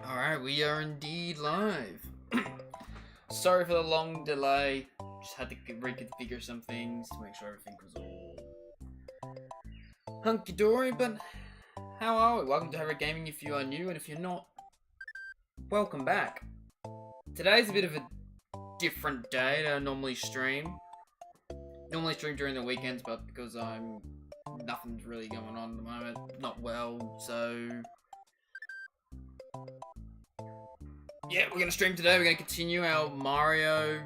Alright, we are indeed live. Sorry for the long delay. Just had to reconfigure some things to make sure everything was all hunky-dory, but how are we? Welcome to Hero Gaming if you are new, and if you're not, welcome back. Today's a bit of a different day to normally stream. Normally stream during the weekends, but because nothing's really going on at the moment, not well, so yeah, we're gonna stream today. We're gonna continue our Mario/Doom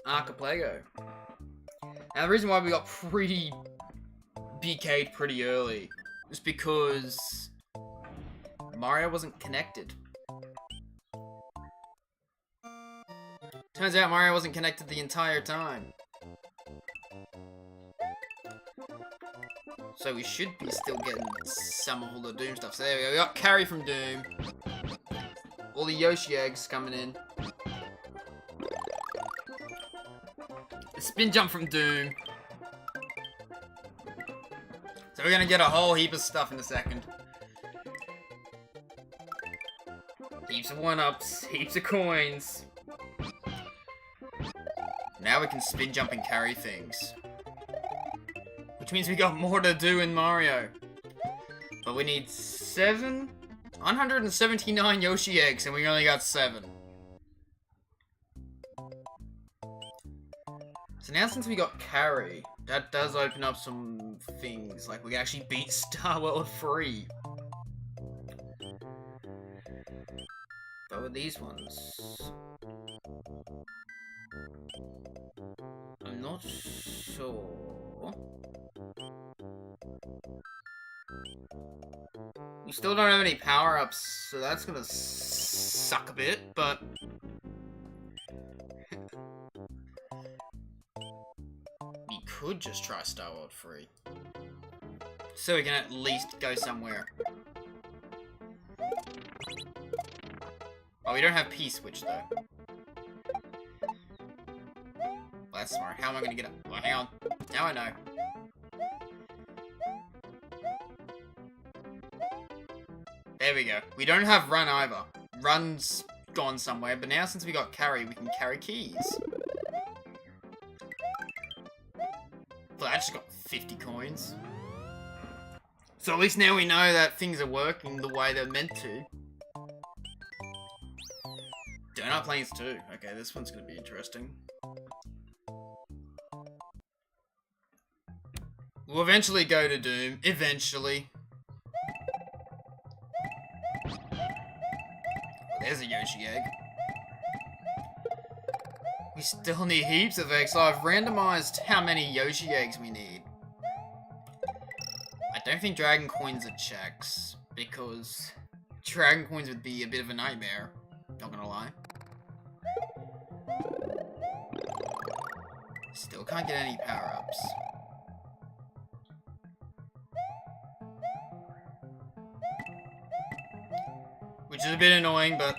Archipelago. Now, the reason why we got pretty BK'd pretty early is because Mario wasn't connected. Turns out Mario wasn't connected the entire time. So we should be still getting some of all the Doom stuff. So there we go. We got carry from Doom. All the Yoshi eggs coming in. The spin jump from Doom. So we're gonna get a whole heap of stuff in a second. Heaps of 1-ups, heaps of coins. Now we can spin jump and carry things. Which means we got more to do in Mario. But we need 179 Yoshi eggs, and we only got 7. So now since we got carry, that does open up some things. Like we can actually beat Star World free. But with these ones, I'm not sure. We still don't have any power-ups, so that's gonna suck a bit, but we could just try Star World free. So we can at least go somewhere. Oh, we don't have P-switch though. Well, that's smart. How am I gonna get up? Well, hang on. Now I know. There we go. We don't have run either. Run's gone somewhere, but now since we got carry, we can carry keys. Well, I just got 50 coins. So at least now we know that things are working the way they're meant to. Donut planes too. Okay, this one's gonna be interesting. We'll eventually go to Doom. Eventually. There's a Yoshi egg. We still need heaps of eggs, so I've randomized how many Yoshi eggs we need. I don't think Dragon Coins are checks, because Dragon Coins would be a bit of a nightmare. Not gonna lie. Still can't get any power-ups. Which is a bit annoying, but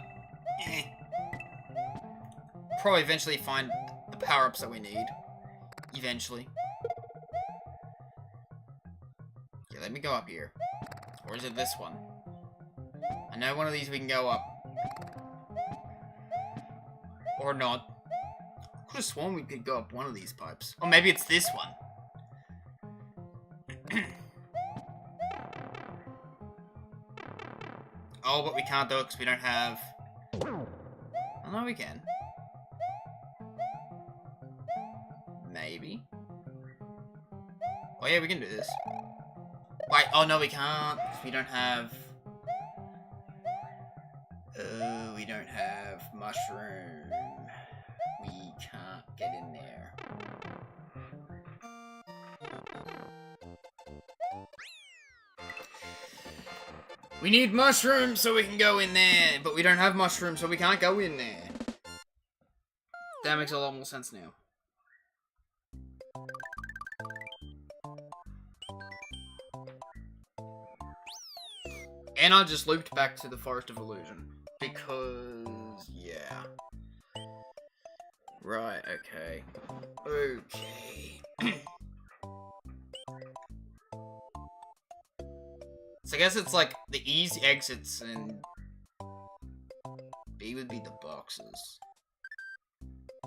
probably eventually find the power-ups that we need. Eventually. Yeah, let me go up here. Or is it this one? I know one of these we can go up. Or not. I could have sworn we could go up one of these pipes. Or maybe it's this one. Oh, but we can't do it because we don't have... Oh, no, we can. Maybe. Oh, yeah, we can do this. Wait, oh, no, we can't. Because we don't have... Oh, we don't have mushroom. We can't get in there. We need mushrooms so we can go in there, but we don't have mushrooms so we can't go in there. That makes a lot more sense now. And I just looped back to the Forest of Illusion. Because, yeah. Right, okay. Okay. So I guess it's like the easy exits and B would be the boxes.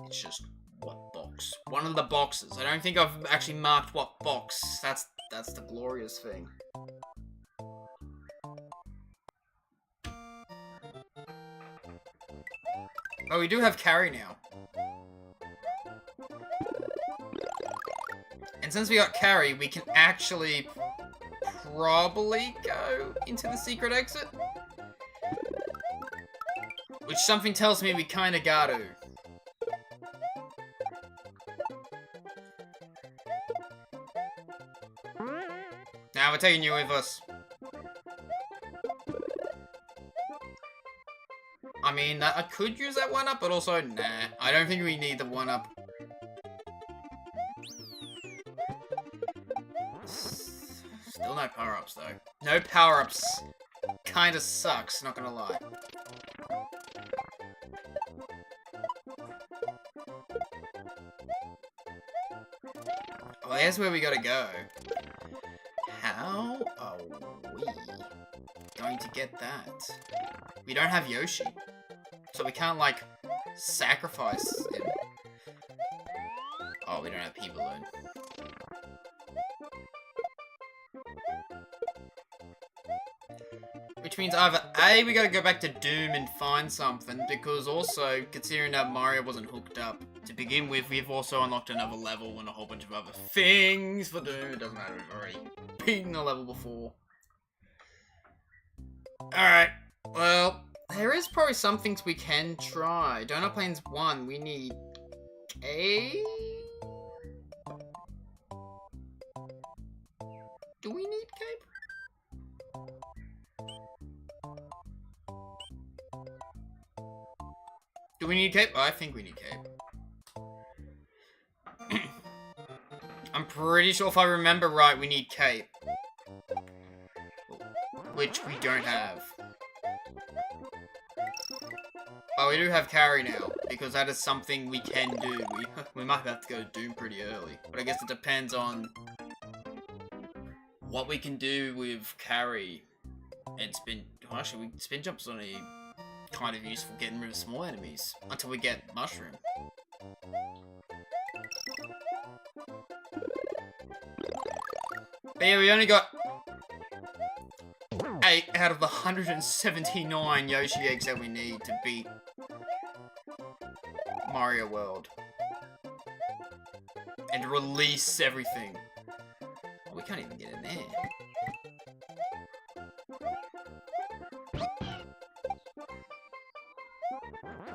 It's just what box? One of the boxes. I don't think I've actually marked what box. That's the glorious thing. Oh, we do have carry now. And since we got carry, we can actually probably go into the secret exit. Which something tells me we kinda gotta. Now we're taking you with us. I mean, I could use that 1-up, but also, nah. I don't think we need the 1-up. Still no power-ups, though. No power-ups kinda sucks, not gonna lie. Well, here's where we gotta go. How are we going to get that? We don't have Yoshi. So we can't, like, sacrifice him. Oh, we don't have P-Balloon. Which means either A, we gotta go back to Doom and find something, because also, considering that Mario wasn't hooked up to begin with, we've also unlocked another level and a whole bunch of other things for Doom. It doesn't matter, we've already beaten the level before. Alright, well, there is probably some things we can try. Donut Plains 1, we need A? Do we need Cape? Do we need Cape? Oh, I think we need Cape. I'm pretty sure if I remember right, we need Cape. Which we don't have. Oh, we do have carry now, because that is something we can do. We might have to go to Doom pretty early. But I guess it depends on what we can do with carry and spin. Well, actually, spin jump's only kind of useful getting rid of small enemies until we get Mushroom. But yeah, we only got 8 out of the 179 Yoshi eggs that we need to beat Mario World. And release everything. Oh, we can't even get in there.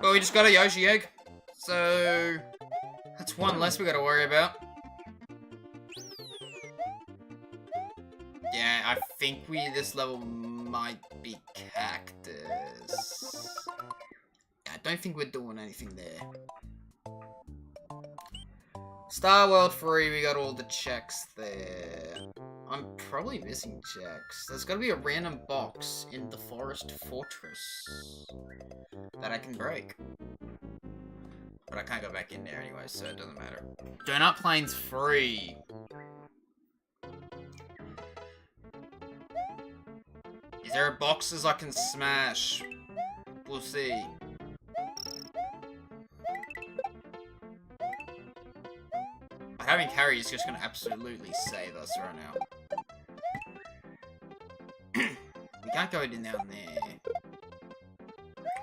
Well, we just got a Yoshi egg. So that's one less we gotta worry about. Yeah, I think this level might be Cactus. I don't think we're doing anything there. Star World 3, we got all the checks there. I'm probably missing checks. There's gotta be a random box in the Forest Fortress that I can break. But I can't go back in there anyway, so it doesn't matter. Donut Plains 3. Is there boxes I can smash? We'll see. Having carry is just gonna absolutely save us right now. We can't go down there.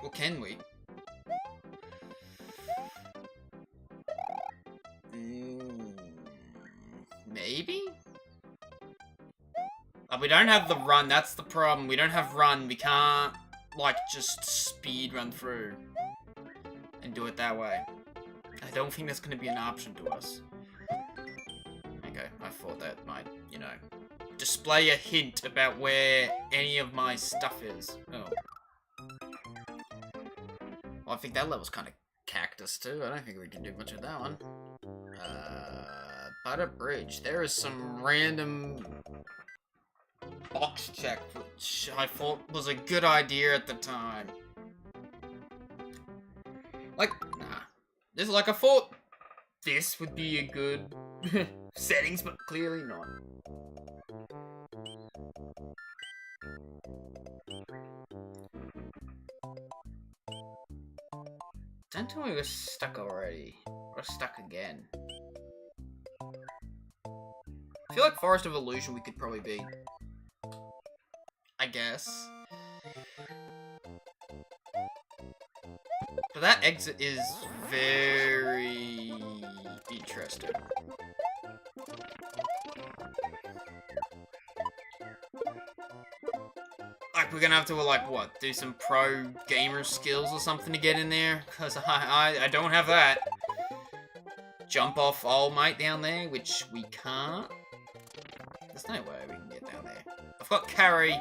Or can we? Maybe? We don't have the run, that's the problem. We don't have run, we can't, like, just speed run through and do it that way. I don't think that's gonna be an option to us. Okay, I thought that might, you know, display a hint about where any of my stuff is. Oh. Well, I think that level's kind of Cactus too. I don't think we can do much with that one. Butter Bridge. There is some random box check, which I thought was a good idea at the time. Like, nah. This, like, I thought this would be a good settings, but clearly not. Don't tell me we're stuck already. We're stuck again. I feel like Forest of Illusion we could probably beat. I guess. But that exit is very interesting. Like, we're gonna have to, like, what, do some pro gamer skills or something to get in there? Because I don't have that. Jump off All Might down there, which we can't. There's no way we can get down there. I've got carry,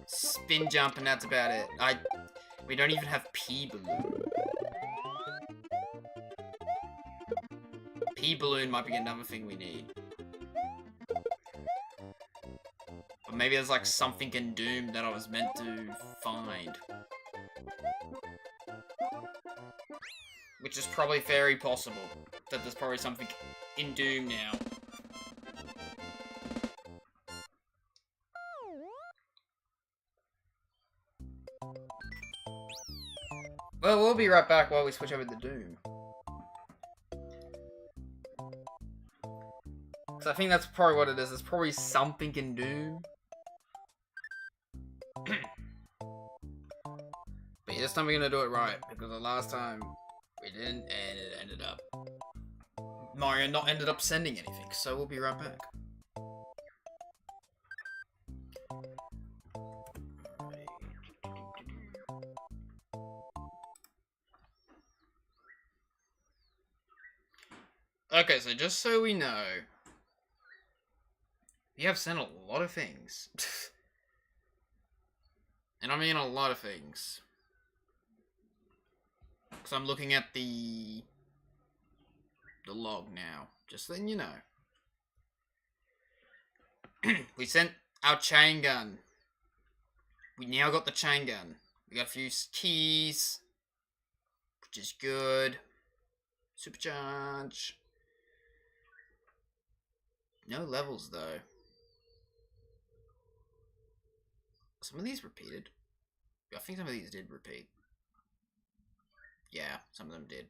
spin jump, and that's about it. We don't even have P-Balloon. P-Balloon might be another thing we need. But maybe there's like something in Doom that I was meant to find. Which is probably very possible. That there's probably something in Doom now. Well, we'll be right back while we switch over to Doom. Because I think that's probably what it is. It's probably something in Doom. But yeah, this time we're going to do it right. Because the last time we didn't, and it ended up... Mario not ended up sending anything. So we'll be right back. Okay, so just so we know, we have sent a lot of things. And I mean a lot of things. Because I'm looking at the log now, just letting you know. We sent our chain gun. We now got the chain gun. We got a few keys, which is good. Supercharge. No levels, though. Some of these repeated. I think some of these did repeat. Yeah, some of them did.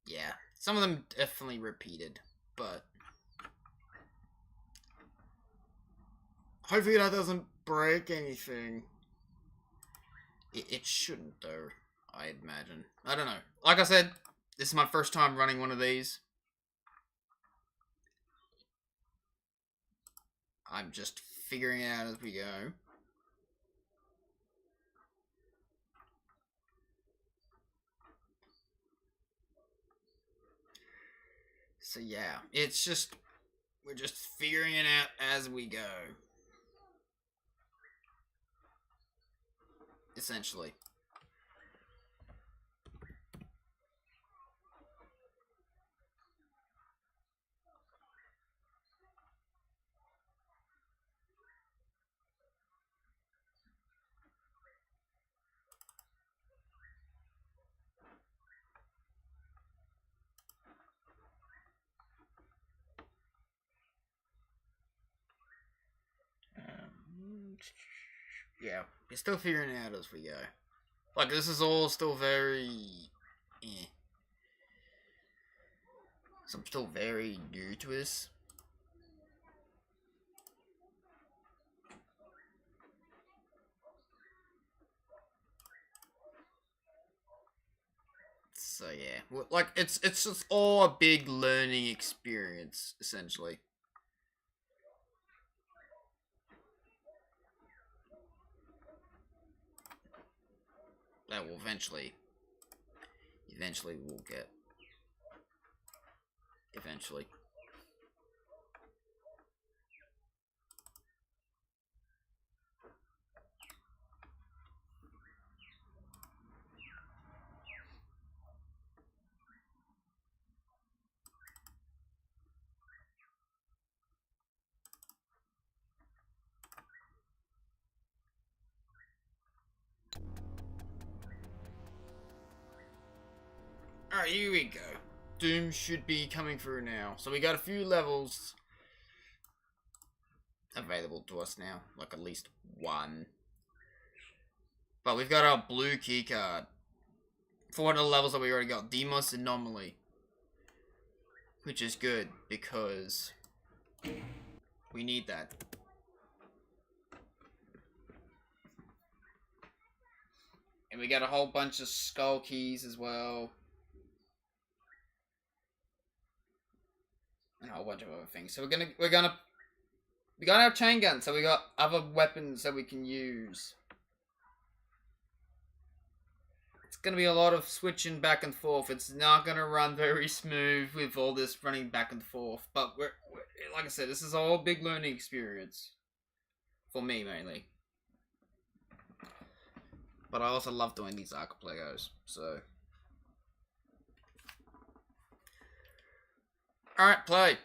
Yeah, some of them definitely repeated, but... hopefully that doesn't break anything. It shouldn't, though, I imagine. I don't know. Like I said, this is my first time running one of these. I'm just figuring it out as we go. So yeah, it's just, we're just figuring it out as we go. Essentially. Yeah, we're still figuring it out as we go. Like, this is all still very... So I'm still very new to this. So yeah, like, it's just all a big learning experience, essentially. That will eventually we'll get. Eventually. Alright, here we go. Doom should be coming through now. So we got a few levels. available to us now. Like, at least one. But we've got our blue keycard. For one of the levels that we already got. Demos Anomaly. Which is good, because we need that. And we got a whole bunch of skull keys as well. And a whole bunch of other things. So we gotta have chain guns, so we got other weapons that we can use. It's gonna be a lot of switching back and forth. It's not gonna run very smooth with all this running back and forth. But we're like I said, this is all a big learning experience. For me, mainly. But I also love doing these Archipelagos, so. Alright, play.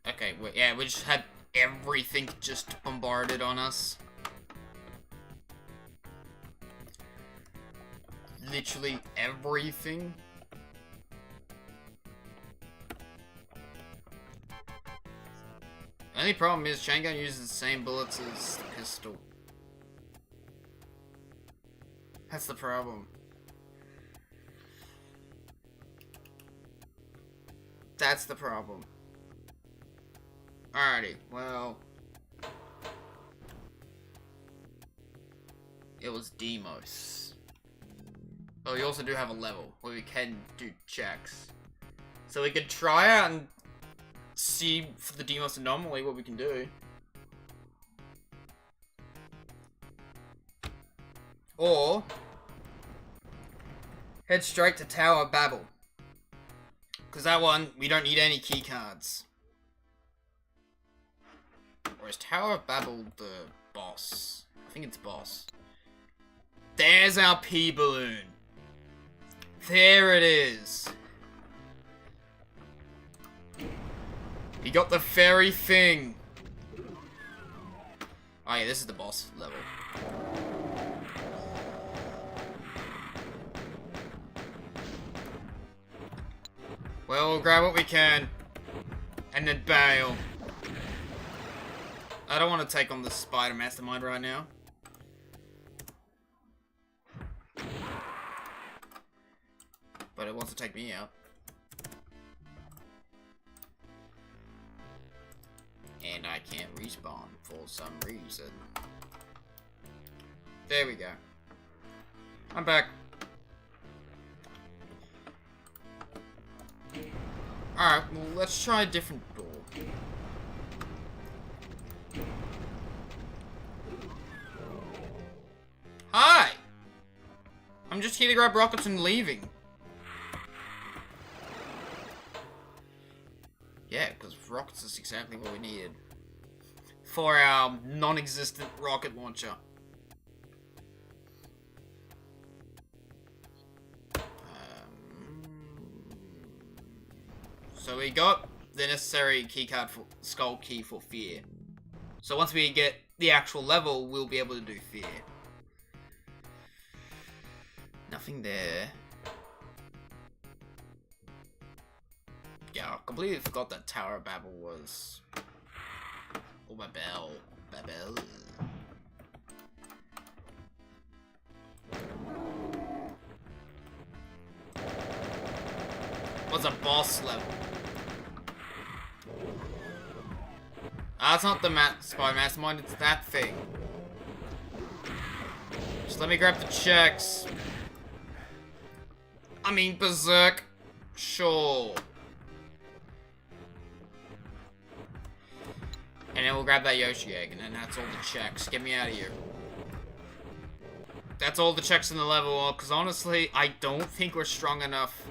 Okay, we just had everything just bombarded on us. Literally everything. The only problem is chain gun uses the same bullets as the pistol. That's the problem. That's the problem. Alrighty, well. It was Demos. But we also do have a level where we can do checks. So we could try out and see for the Demos Anomaly what we can do. Or head straight to Tower of Babel. Because that one, we don't need any key cards. Or is Tower of Babel the boss? I think it's boss. There's our P-Balloon. There it is. He got the fairy thing. Oh yeah, this is the boss level. Well, we'll grab what we can. And then bail. I don't want to take on the Spider Mastermind right now. But it wants to take me out. And I can't respawn for some reason. There we go. I'm back. Alright, well, let's try a different door. Hi! I'm just here to grab rockets and leaving. Yeah, because rockets is exactly what we needed. For our non-existent rocket launcher. So we got the necessary keycard for skull key for fear. So once we get the actual level, we'll be able to do fear. Nothing there. Yeah, I completely forgot that Tower of Babel was. Oh, Babel. Babel. Was a boss level. That's not the Spy Mastermind, it's that thing. Just let me grab the checks. I mean, Berserk. Sure. And then we'll grab that Yoshi egg, and then that's all the checks. Get me out of here. That's all the checks in the level, because honestly, I don't think we're strong enough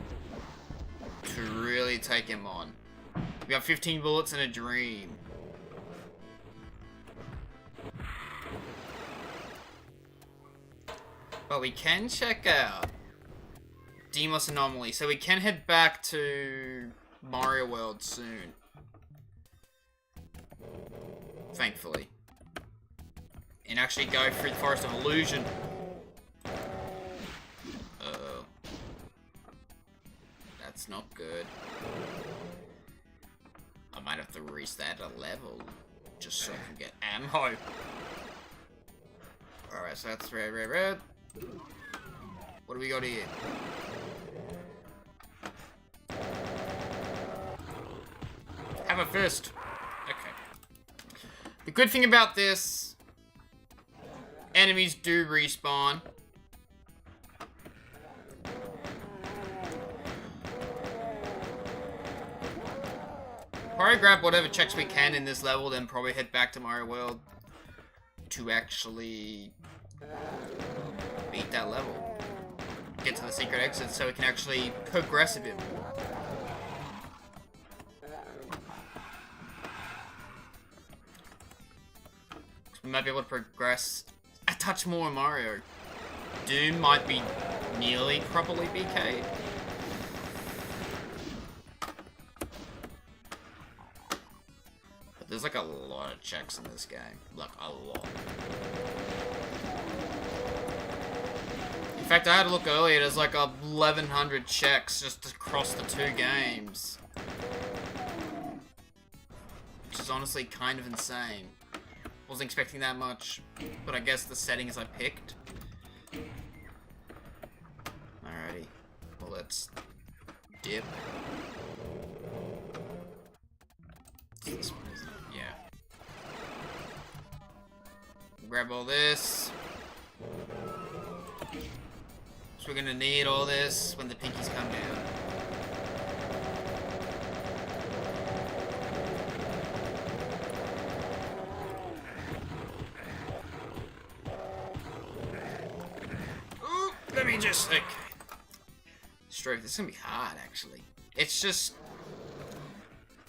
to really take him on. We got 15 bullets and a dream. But we can check out Demos Anomaly, so we can head back to Mario World soon. Thankfully. And actually go through the Forest of Illusion. That's not good. I might have to reset a level just so I can get ammo. Alright, so that's red, red, red. What do we got here? Have a fist. Okay. The good thing about this, enemies do respawn. Probably grab whatever checks we can in this level, then probably head back to Mario World to actually beat that level. Get to the secret exit so we can actually progress a bit more. We might be able to progress a touch more in Mario. Doom might be nearly properly BK'd. There's like a lot of checks in this game. Like, a lot. In fact, I had a look earlier, there's like 1,100 checks just across the two games. Which is honestly kind of insane. Wasn't expecting that much, but I guess the settings I picked. Alrighty. Well, let's dip. This one, isn't it? Yeah. Grab all this. So we're gonna need all this when the pinkies come down. Ooh, let me just, okay. Straight, this is gonna be hard, actually. It's just,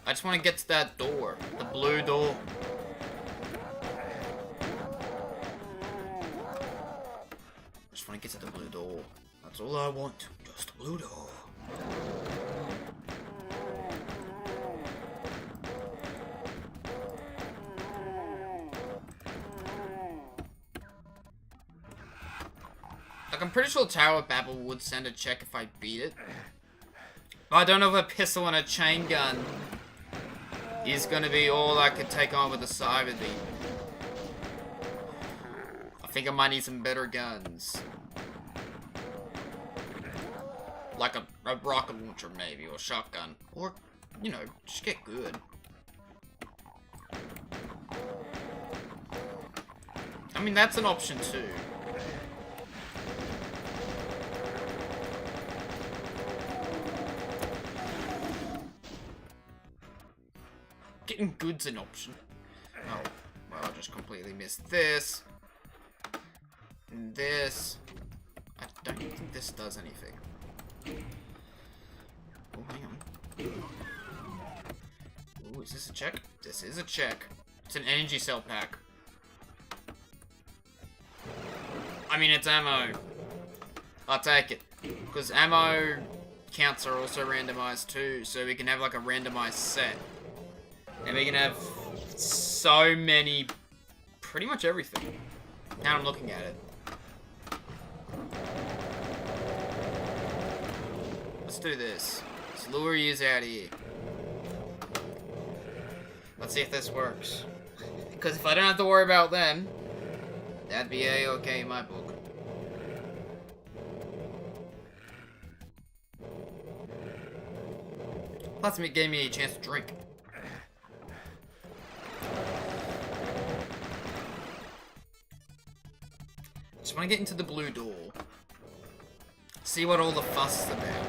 I just want to get to that door. The blue door. I just want to get to the blue door. That's all I want. Just a blue door. Like, I'm pretty sure Tower of Babel would send a check if I beat it. But I don't know if a pistol and a chain gun is gonna be all I could take on with the Cyber Beam. I think I might need some better guns. Like a rocket launcher maybe, or a shotgun. Or, you know, just get good. I mean, that's an option too. Getting good's an option. Oh, well, I just completely missed this. And this. I don't think this does anything. Oh, hang on. Ooh, is this a check? This is a check. It's an energy cell pack. I mean, it's ammo. I'll take it. Because ammo counts are also randomized too, so we can have like a randomized set. And we can have so many, pretty much everything. Now I'm looking at it. Let's do this. Let's lure yous out of here. Let's see if this works. Because if I don't have to worry about them, that'd be A-okay in my book. Plus, it gave me a chance to drink. Just want to get into the blue door. See what all the fuss is about.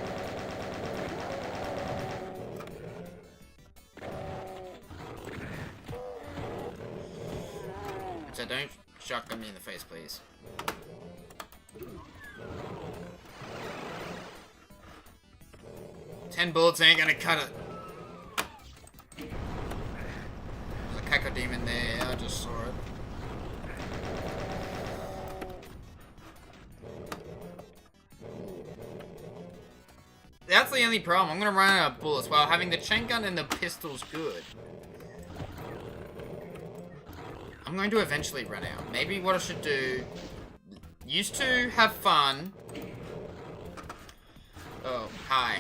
So don't shotgun me in the face, please. Ten bullets ain't gonna cut it. There's a cacodemon there, I just saw it. That's the only problem. I'm gonna run out of bullets. While having the chain gun and the pistol's good, I'm going to eventually run out. Maybe what I should do... Used to have fun. Oh, hi.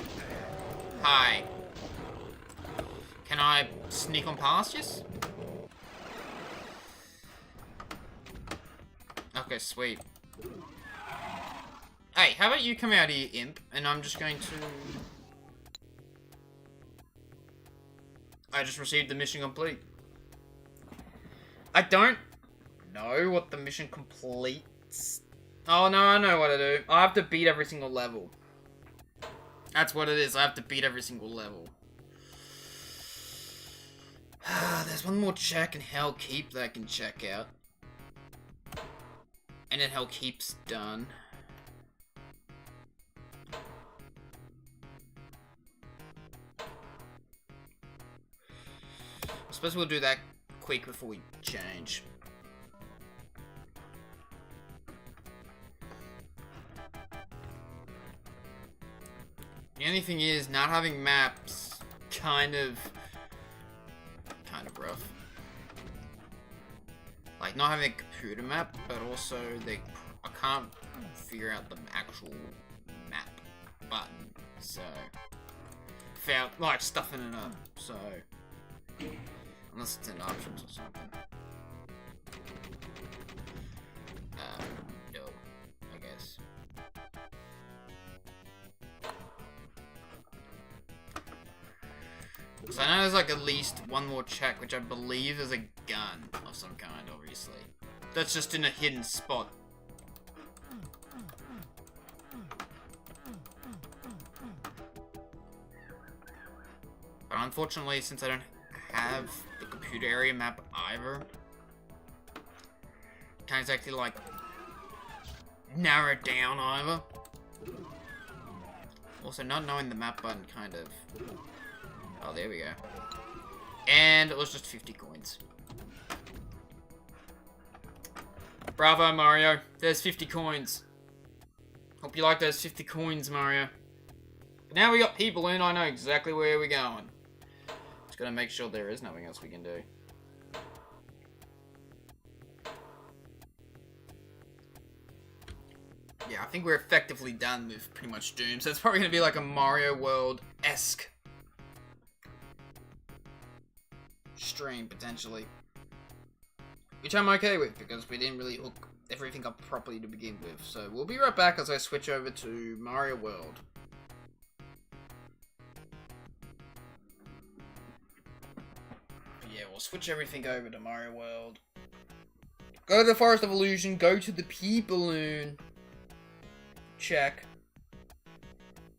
Hi. Can I sneak on past you? Okay, sweet. Hey, how about you come out here, imp, and I'm just going to... I just received the mission complete. I don't know what the mission completes. Oh, no, I know what to do. I have to beat every single level. That's what it is. I have to beat every single level. There's one more check in Hell Keep that I can check out. And then Hell Keep's done. I suppose we'll do that quick before we change. The only thing is, not having maps, kind of rough. Like, not having a computer map, but also I can't figure out the actual map button, so without like stuffing it up. So unless it's in options or something. No, I guess. So I know there's like at least one more check, which I believe is a gun of some kind, obviously. That's just in a hidden spot. But unfortunately, since I don't have the computer area map either, can't exactly like narrow it down either. Also, not knowing the map button kind of... Oh, there we go. And it was just 50 coins. Bravo, Mario. There's 50 coins. Hope you like those 50 coins, Mario. But now we got people in, I know exactly where we're going. Just gotta make sure there is nothing else we can do. Yeah, I think we're effectively done with pretty much Doom, so it's probably gonna be like a Mario World-esque stream, potentially. Which I'm okay with, because we didn't really hook everything up properly to begin with. So we'll be right back as I switch over to Mario World. But yeah, we'll switch everything over to Mario World. Go to the Forest of Illusion, go to the P-Balloon. Check.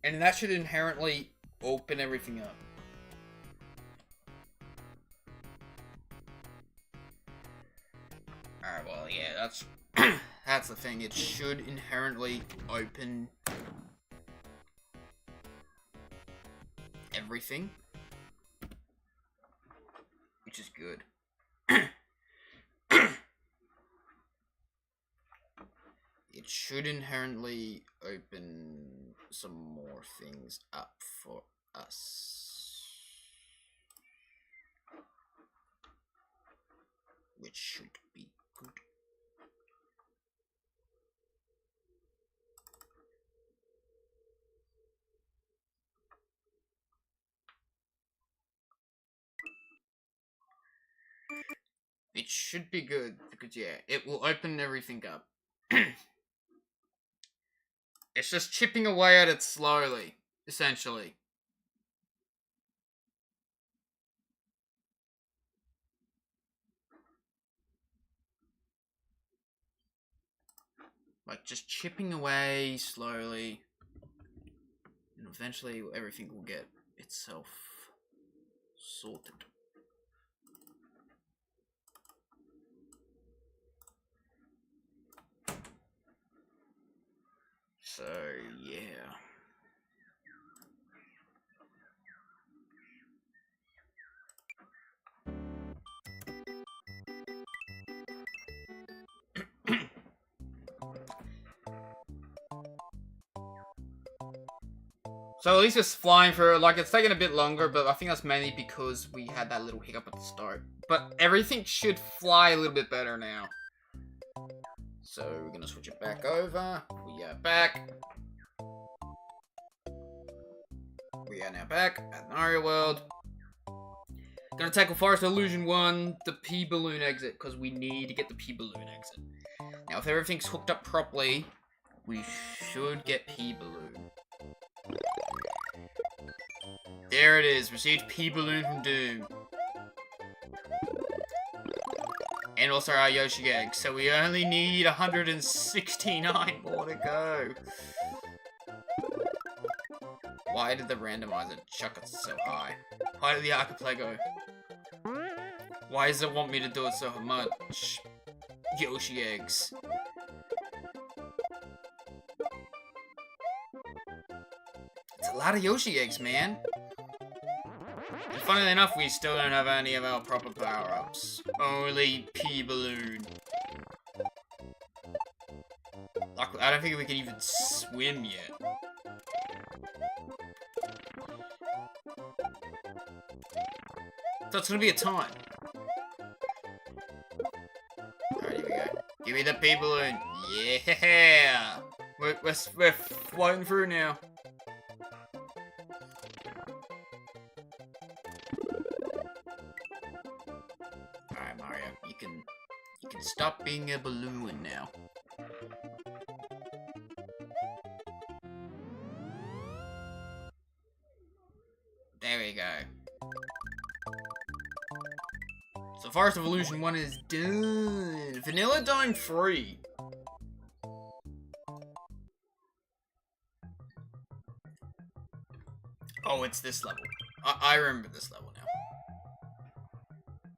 And that should inherently open everything up. Alright, well, yeah, that's that's the thing. It should inherently open everything, which is good. It should inherently open some more things up for us, which should be good. It should be good, because yeah, it will open everything up. It's just chipping away at it slowly, essentially. Like, just chipping away slowly. And eventually everything will get itself sorted. So, yeah. So at least it's flying for, like, it's taking a bit longer, but I think that's mainly because we had that little hiccup at the start. But everything should fly a little bit better now. So we're gonna switch it back over. We are back. We are now back at Mario World. Gonna tackle Forest Illusion 1, the P-Balloon exit, because we need to get the P-Balloon exit. Now, if everything's hooked up properly, we should get P-Balloon. There it is, received P-Balloon from Doom. And also our Yoshi egg, so we only need 169 more to go. Why did the randomizer chuck it so high? Why did the Archipelago? Why does it want me to do it so much? Yoshi eggs. It's a lot of Yoshi eggs, man. And funnily enough, we still don't have any of our proper power-ups. Only P-Balloon. Like, I don't think we can even swim yet. So it's gonna be a time. Alright, here we go. Give me the P-Balloon. Yeah! We're floating through now. Alright, Mario. You can stop being a balloon now. There we go. So Forest of Illusion 1 is done. Vanilla Dome 3. Oh, it's this level. I remember this level now.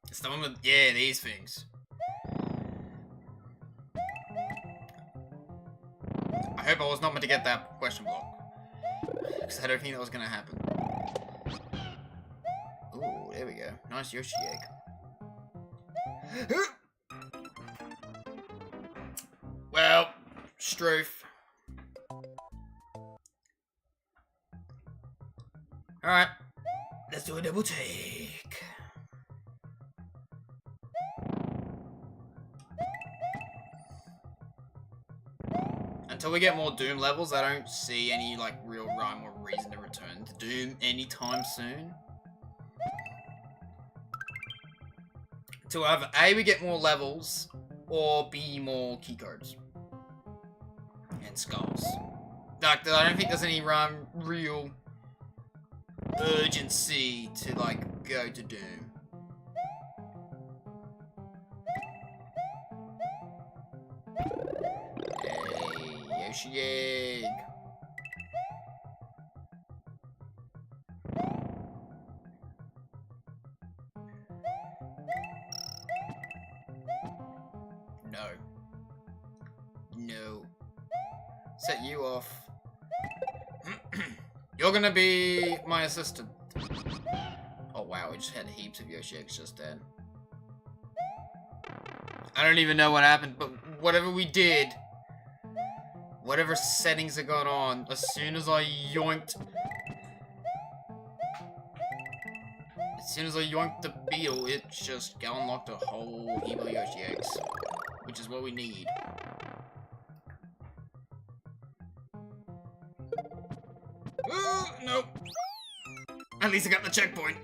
It's the one with, yeah, these things. I hope I was not meant to get that question block. Because I don't think that was going to happen. Ooh, there we go. Nice Yoshi egg. Well, Struth. Alright. Let's do a double take. Until we get more Doom levels, I don't see any, like, real rhyme or reason to return to Doom anytime soon. To either A, we get more levels, or B, more keycards. And skulls. Like, I don't think there's any real urgency to, like, go to Doom. Hey, Yoshi egg. No. No. Set you off. You're gonna be my assistant. Oh wow, we just had heaps of Yoshi eggs just then. I don't even know what happened, but whatever we did, whatever settings are going on, as soon as I yoinked the beetle, it just unlocked a whole heap of Yoshi eggs. Which is what we need. Ooh, nope. At least I got the checkpoint.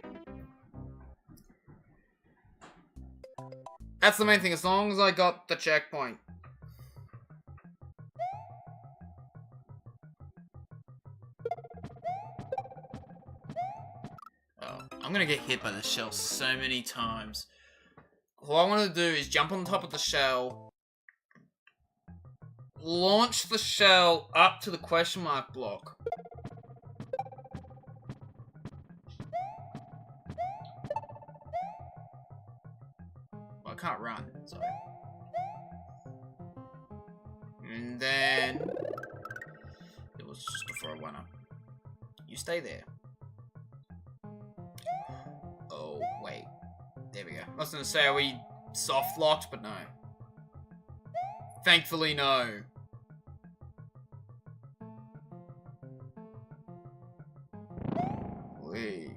That's the main thing, as long as I got the checkpoint. Oh, I'm gonna get hit by the shell so many times. All I want to do is jump on top of the shell, launch the shell up to the question mark block. Well, I can't run, so. And then it was just before I went up. You stay there. Oh, wait. There we go. I was gonna say, are we soft locked? But no. Thankfully, no. Wait.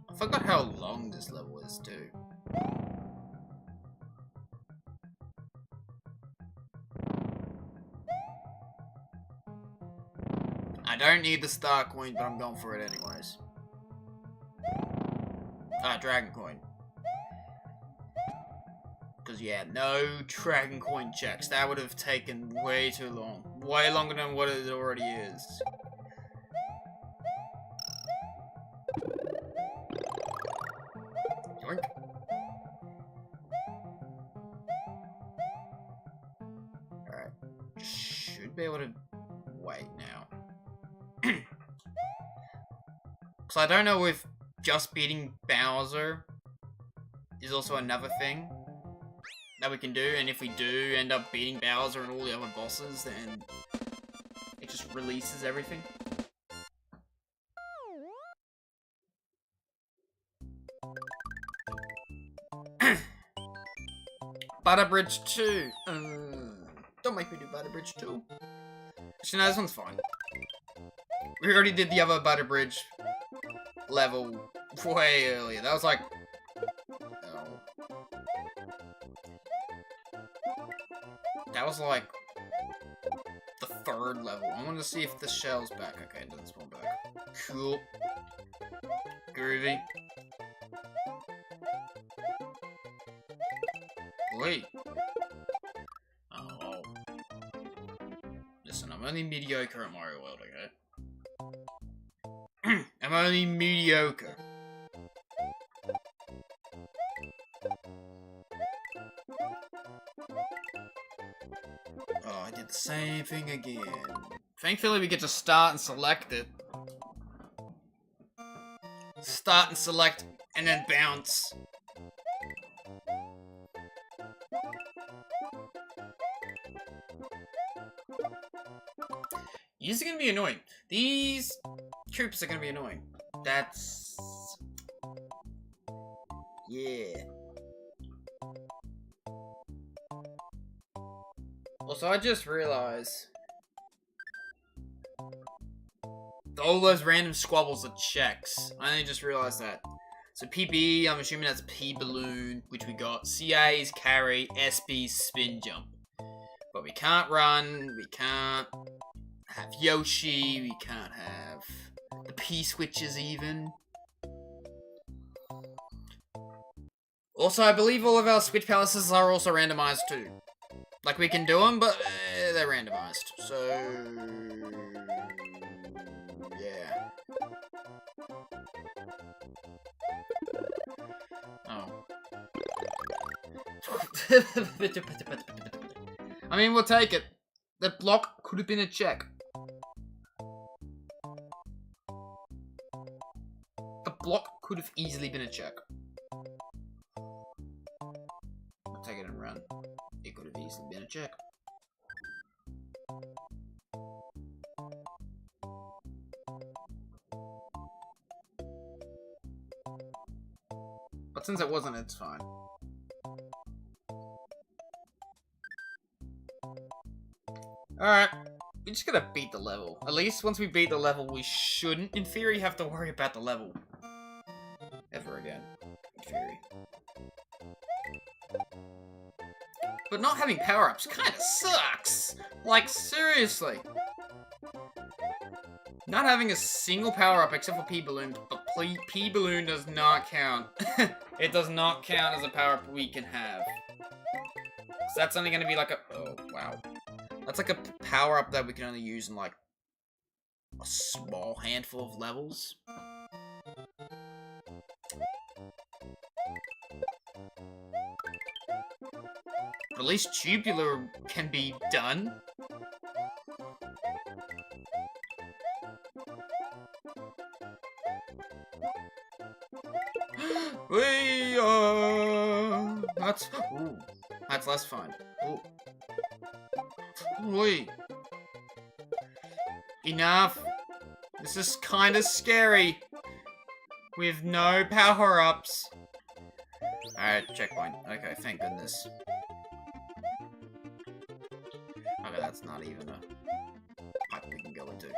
I forgot how long this level is, too. I don't need the star coin, but I'm going for it anyways. Ah, dragon coin. Because, yeah, no dragon coin checks. That would have taken way too long. Way longer than what it already is. Yoink. Alright. Should be able to wait now. So I don't know if just beating Bowser is also another thing that we can do, and if we do end up beating Bowser and all the other bosses, then it just releases everything. Butter Bridge 2. Don't make me do Butter Bridge 2. Actually, no, this one's fine. We already did the other Butter Bridge level way earlier. That was like... Oh. That was like... the third level. I want to see if the shell's back. Okay, it doesn't spawn back. Cool. Groovy. Wait. Oh. Listen, I'm only mediocre at Mario World, okay? I'm only mediocre. Oh, I did the same thing again. Thankfully, we get to start and select it. Start and select, and then bounce. These are gonna be annoying. These troops are gonna be annoying. That's... yeah. Also, I just realized... all those random squabbles are checks. I only just realized that. So PB, I'm assuming that's P-Balloon, which we got. CA is carry, SB spin jump. But we can't run, we can't have Yoshi, we can't have the P-switches even. Also, I believe all of our switch palaces are also randomized too. Like, we can do them, but they're randomized. So... yeah. Oh. I mean, we'll take it. That block could have been a check. The block could have easily been a check. I'll take it and run. It could have easily been a check. But since it wasn't, it's fine. Alright, we just gotta beat the level. At least once we beat the level, we shouldn't, in theory, have to worry about the level. Ever again. In theory. But not having power-ups kinda sucks! Like, seriously! Not having a single power-up except for P-Balloon, but P-Balloon does not count. It does not count as a power-up we can have. So that's only gonna be like a... oh, wow. That's like a power-up that we can only use in, like, a small handful of levels. But at least Tubular can be done. That's less fun. Ooh. Wait. Enough. This is kind of scary. With no power-ups. Alright, checkpoint. Okay, thank goodness. Okay, that's not even a pipe we can go into.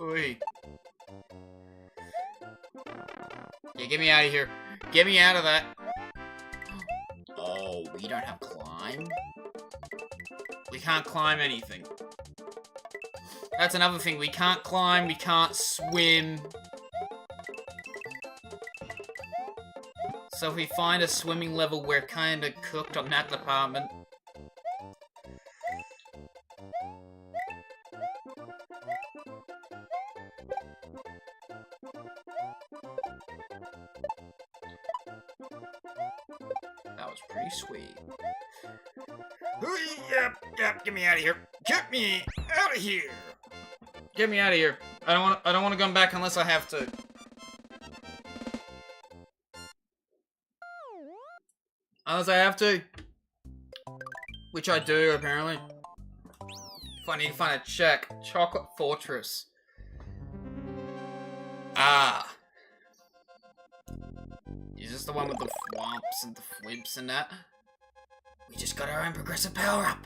Oi. Yeah, get me out of here. Get me out of that. Oh, we don't have climb? We can't climb anything. That's another thing. We can't climb, we can't swim. So if we find a swimming level, we're kinda cooked on that department. That was pretty sweet. Yep, get me out of here. Get me out of here. Get me out of here. I don't want to come back unless I have to. Unless I have to. Which I do, apparently. If I need to find a check. Chocolate Fortress. Ah. Is this the one with the thwomps and the flips and that? We just got our own progressive power-up!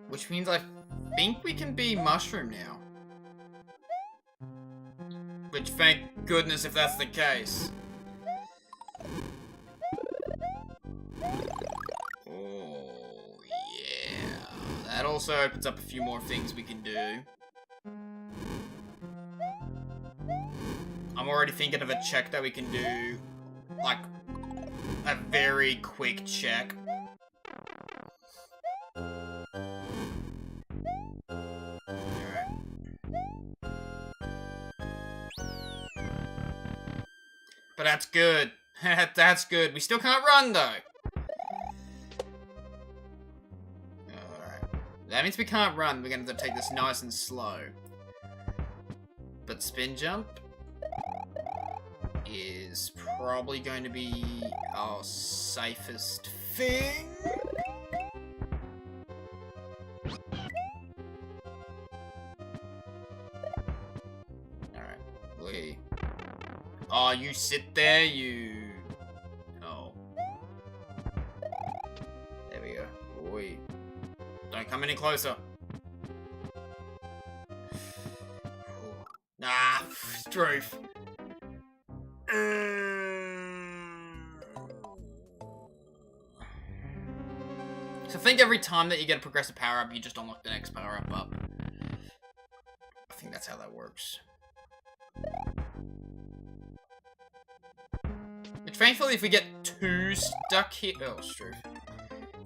Which means I think we can be Mushroom now. Which, thank goodness if that's the case. Oh, yeah. That also opens up a few more things we can do. I'm already thinking of a check that we can do. Like, a very quick check. Alright. But that's good. That's good. We still can't run, though. Alright. That means we can't run. We're gonna have to take this nice and slow. But spin jump is probably going to be our safest thing. Alright, wait. Oh, you sit there, you... Oh. There we go. Wait. Don't come any closer. Nah, Struth. So I think every time that you get a progressive power-up, you just unlock the next power-up up. I think that's how that works. Which, thankfully, if we get too stuck here... Oh, it's true.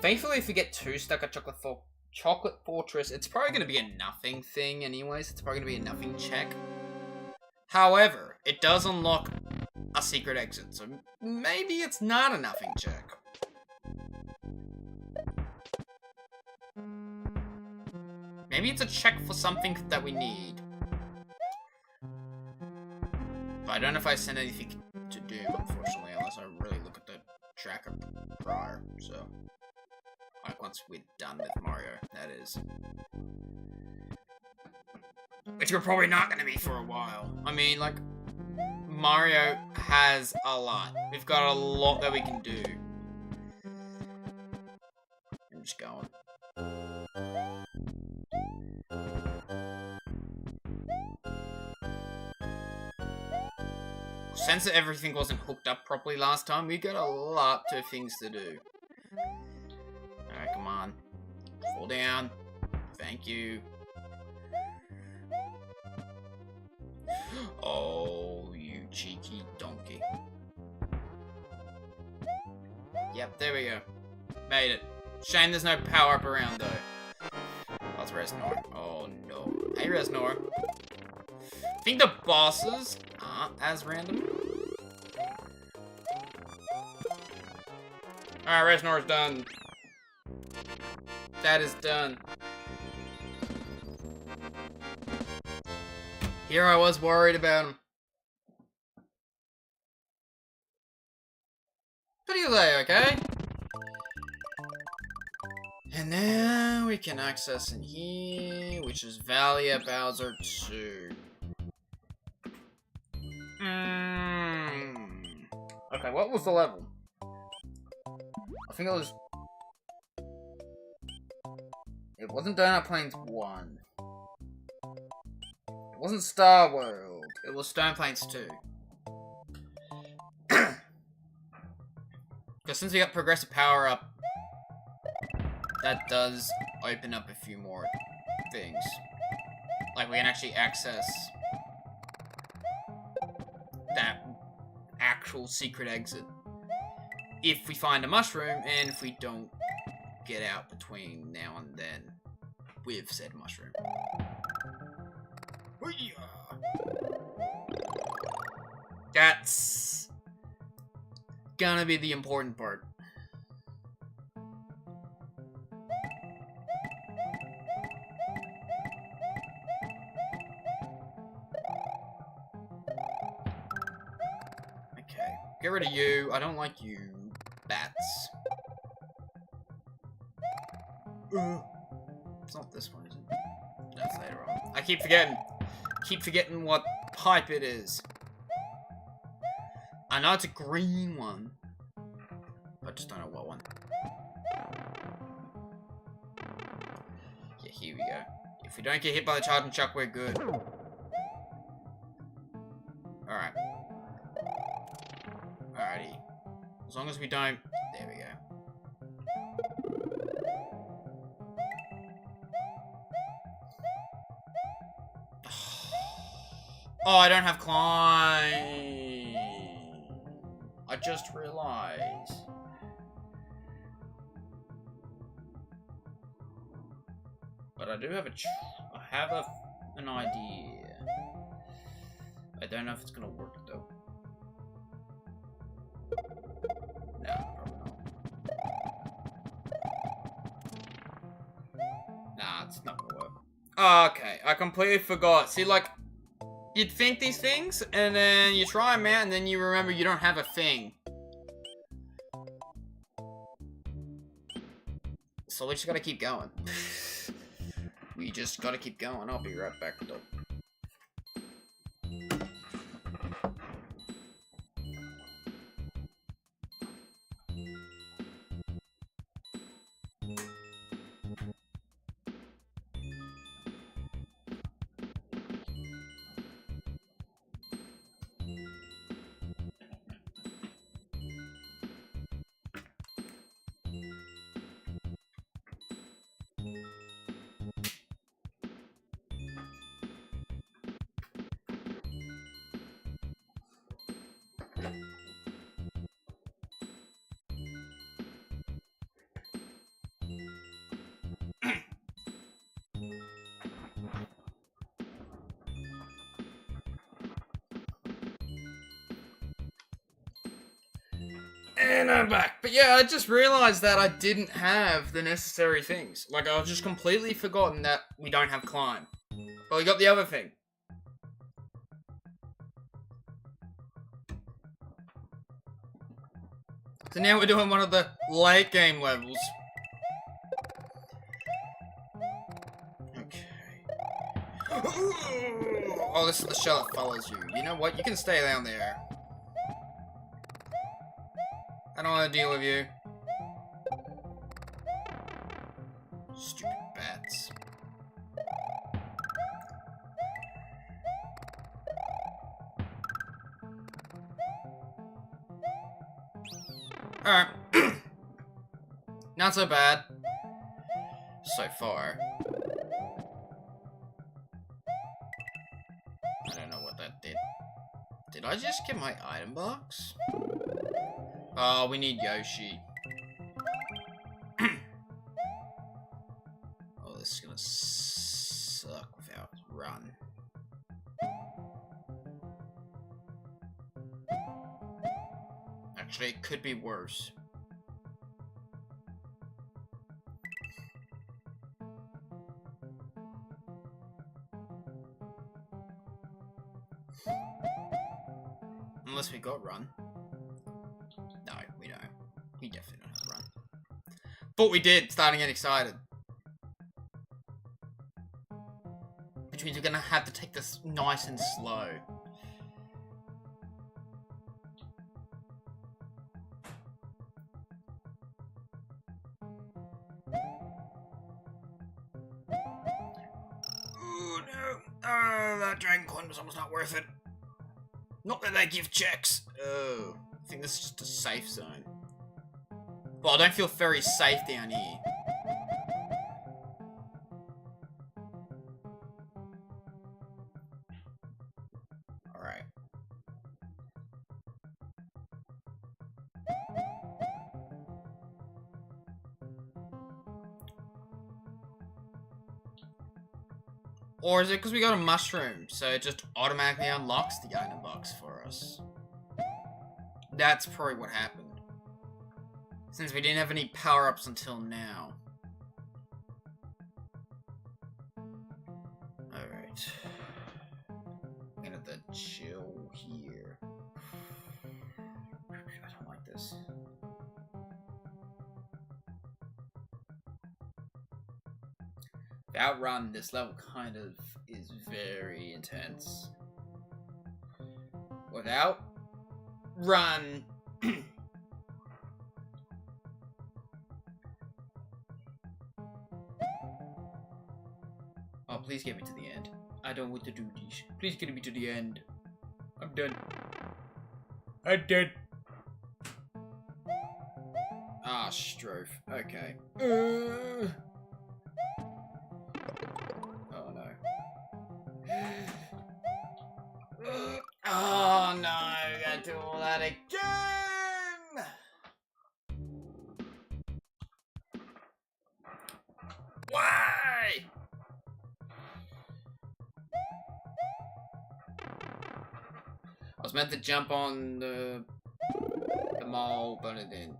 Thankfully, if we get too stuck at Chocolate Fortress, it's probably going to be a nothing thing anyways. It's probably going to be a nothing check. However, it does unlock a secret exit, so maybe it's not a nothing check. Maybe it's a check for something that we need. But I don't know if I send anything to do, unfortunately, unless I really look at the tracker prior, so... Like, once we're done with Mario, that is. Which we're probably not going to be for a while. I mean, like, Mario has a lot. We've got a lot that we can do. I'm just going. Since everything wasn't hooked up properly last time, we got a lot of things to do. Alright, come on. Fall down. Thank you. Oh, you cheeky donkey. Yep, there we go. Made it. Shame there's no power-up around, though. Oh, it's Reznor. Oh, no. Hey, Reznor. I think the bosses aren't as random. Alright, Reznor's done. That is done. Here I was worried about him. But he's okay. And now we can access in here, which is Valia Bowser 2. Okay, what was the level? I think it was... It wasn't Donut Plains 1. It wasn't Star World. It was Stone Plains 2. Because since we got progressive power up, that does open up a few more things. Like, we can actually access that actual secret exit if we find a mushroom, and if we don't get out between now and then with said mushroom. That's gonna be the important part. Okay, get rid of you. I don't like you, bats. It's not this one, is it? That's later on. I keep forgetting what pipe it is. I know it's a green one, but I just don't know what one. Yeah, here we go. If we don't get hit by the charging chuck, we're good. Alright. Alrighty. As long as we don't... There we go. Oh, I don't have climb. I just realized. But I do have an idea. I don't know if it's gonna work though. No, probably not. Nah, it's not gonna work. Oh, okay, I completely forgot. See, like, you'd think these things, and then you try them out, and then you remember you don't have a thing. So we just gotta keep going. We just gotta keep going. I'll be right back, though. And I'm back. But yeah, I just realized that I didn't have the necessary things. Like, I was just completely forgotten that we don't have climb. But we got the other thing. So now we're doing one of the late game levels. Okay. Oh, this is the shell that follows you. You know what? You can stay down there. I don't want to deal with you. Stupid bats. Alright. Not so bad. So far. I don't know what that did. Did I just get my item box? Oh, we need Yoshi. Oh, this is gonna suck without run. Actually, it could be worse. Unless we got run. No, we don't. We definitely don't have to run. But we did, starting to get excited. Which means we're gonna have to take this nice and slow. Oh no. That dragon coin was almost not worth it. Not that they give checks. Oh. I think this is just a safe zone. Well, I don't feel very safe down here. Alright. Or is it because we got a mushroom, so it just automatically unlocks the item box for us? That's probably what happened. Since we didn't have any power-ups until now. Alright. I'm gonna have to chill here. I don't like this. Without run, this level kind of is very intense. Without run... Oh, please get me to the end. I don't want to do this. Please get me to the end. I'm done. I'm done. Ah, Strofe. Okay. Oh no. Oh no, I gotta do all that again! Why? I was meant to jump on the mole, but it didn't.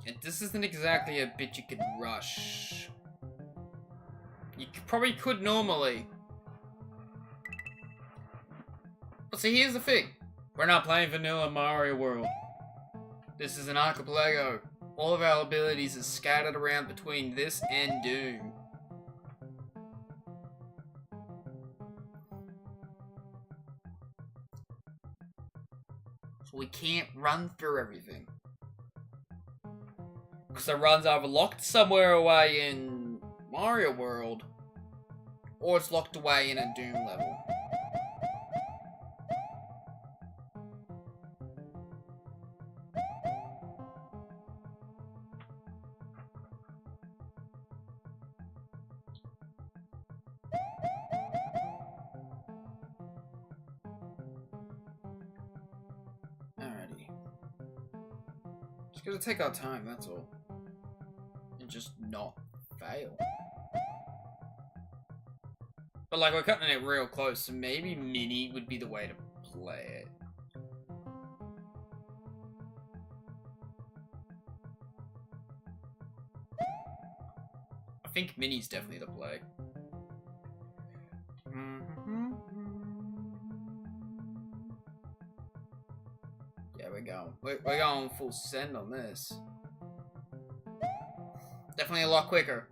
And this isn't exactly a bit you could rush. You probably could normally. But see, here's the thing. We're not playing vanilla Mario World. This is an Archipelago. All of our abilities are scattered around between this and Doom. So we can't run through everything. Because the run's either locked somewhere away in Mario World, or it's locked away in a Doom level. Alrighty. Just gotta take our time, that's all. And just not fail. But like, we're cutting it real close, so maybe Mini would be the way to play it. I think Mini's definitely the play. Yeah, we're going full send on this. Definitely a lot quicker.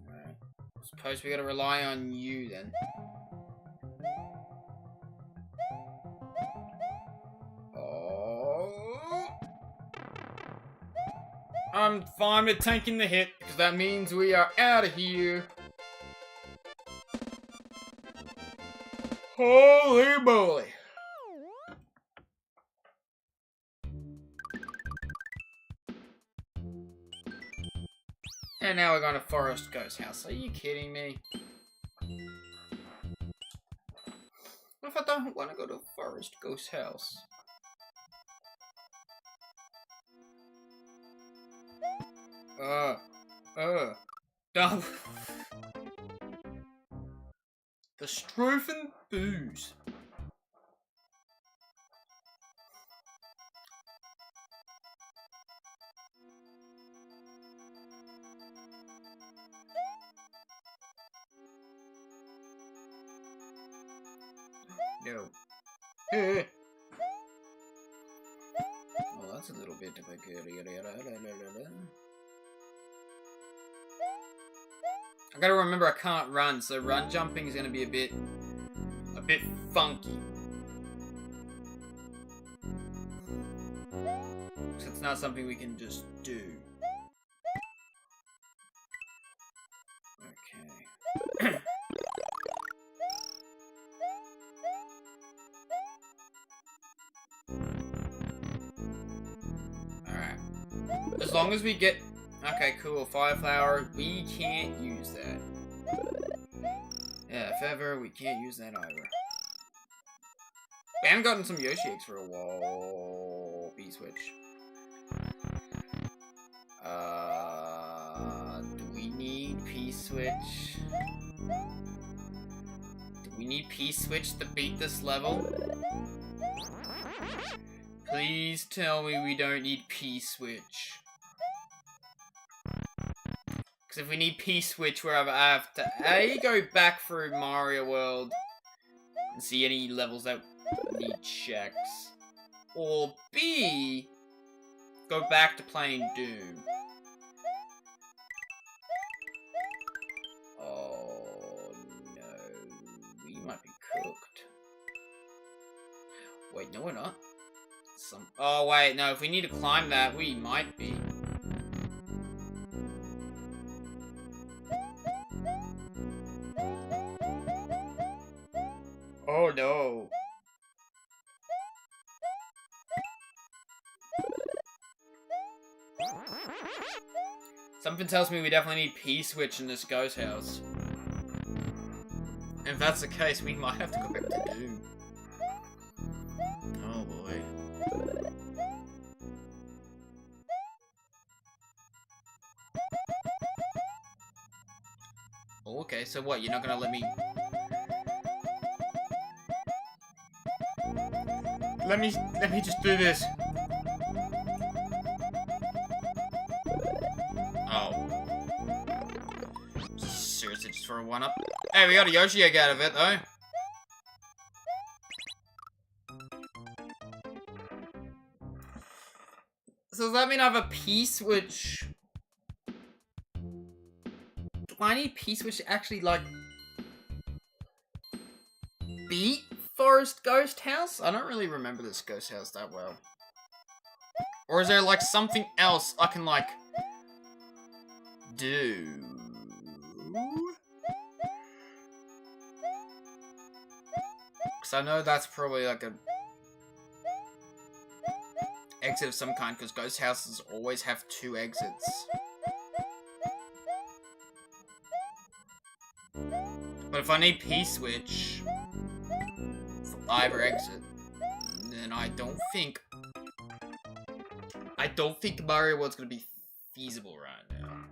Alright. Suppose we gotta rely on you then. Oh. I'm fine with tanking the hit, because that means we are out of here. Holy moly. And now we're going to Forest Ghost House. Are you kidding me? What if I don't want to go to Forest Ghost House? Dumb. The Strofen Booze. No. Well, that's a little bit of a good. I gotta remember I can't run, so run jumping is gonna be a bit funky. So it's not something we can just do. Okay. As long as we get... Okay, cool. Fire flower. We can't use that. Yeah, if ever, we can't use that either. We haven't gotten some Yoshi eggs for a while. B-switch. Do we need P-switch? Do we need P-switch to beat this level? Please tell me we don't need P-switch. Because if we need P-switch, wherever I have to A, go back through Mario World and see any levels that need checks. Or B, go back to playing Doom. Oh no, we might be cooked. Wait, no we're not. Oh wait, no, if we need to climb that, we might be. Oh no. Something tells me we definitely need P-switch in this ghost house. If that's the case, we might have to go back to Doom. Oh boy. Oh, okay, so what? You're not gonna let me... Let me just do this. Oh. Seriously, just for a one-up? Hey, we got a Yoshi egg out of it, though. So does that mean I have a P-switch? Do I need P-switch to actually, like, beat Forest Ghost House? I don't really remember this ghost house that well. Or is there, like, something else I can, like, do? Because I know that's probably, like, a exit of some kind, because ghost houses always have 2 exits. But if I need P-switch for either exit, then I don't think Mario World's gonna be feasible right now.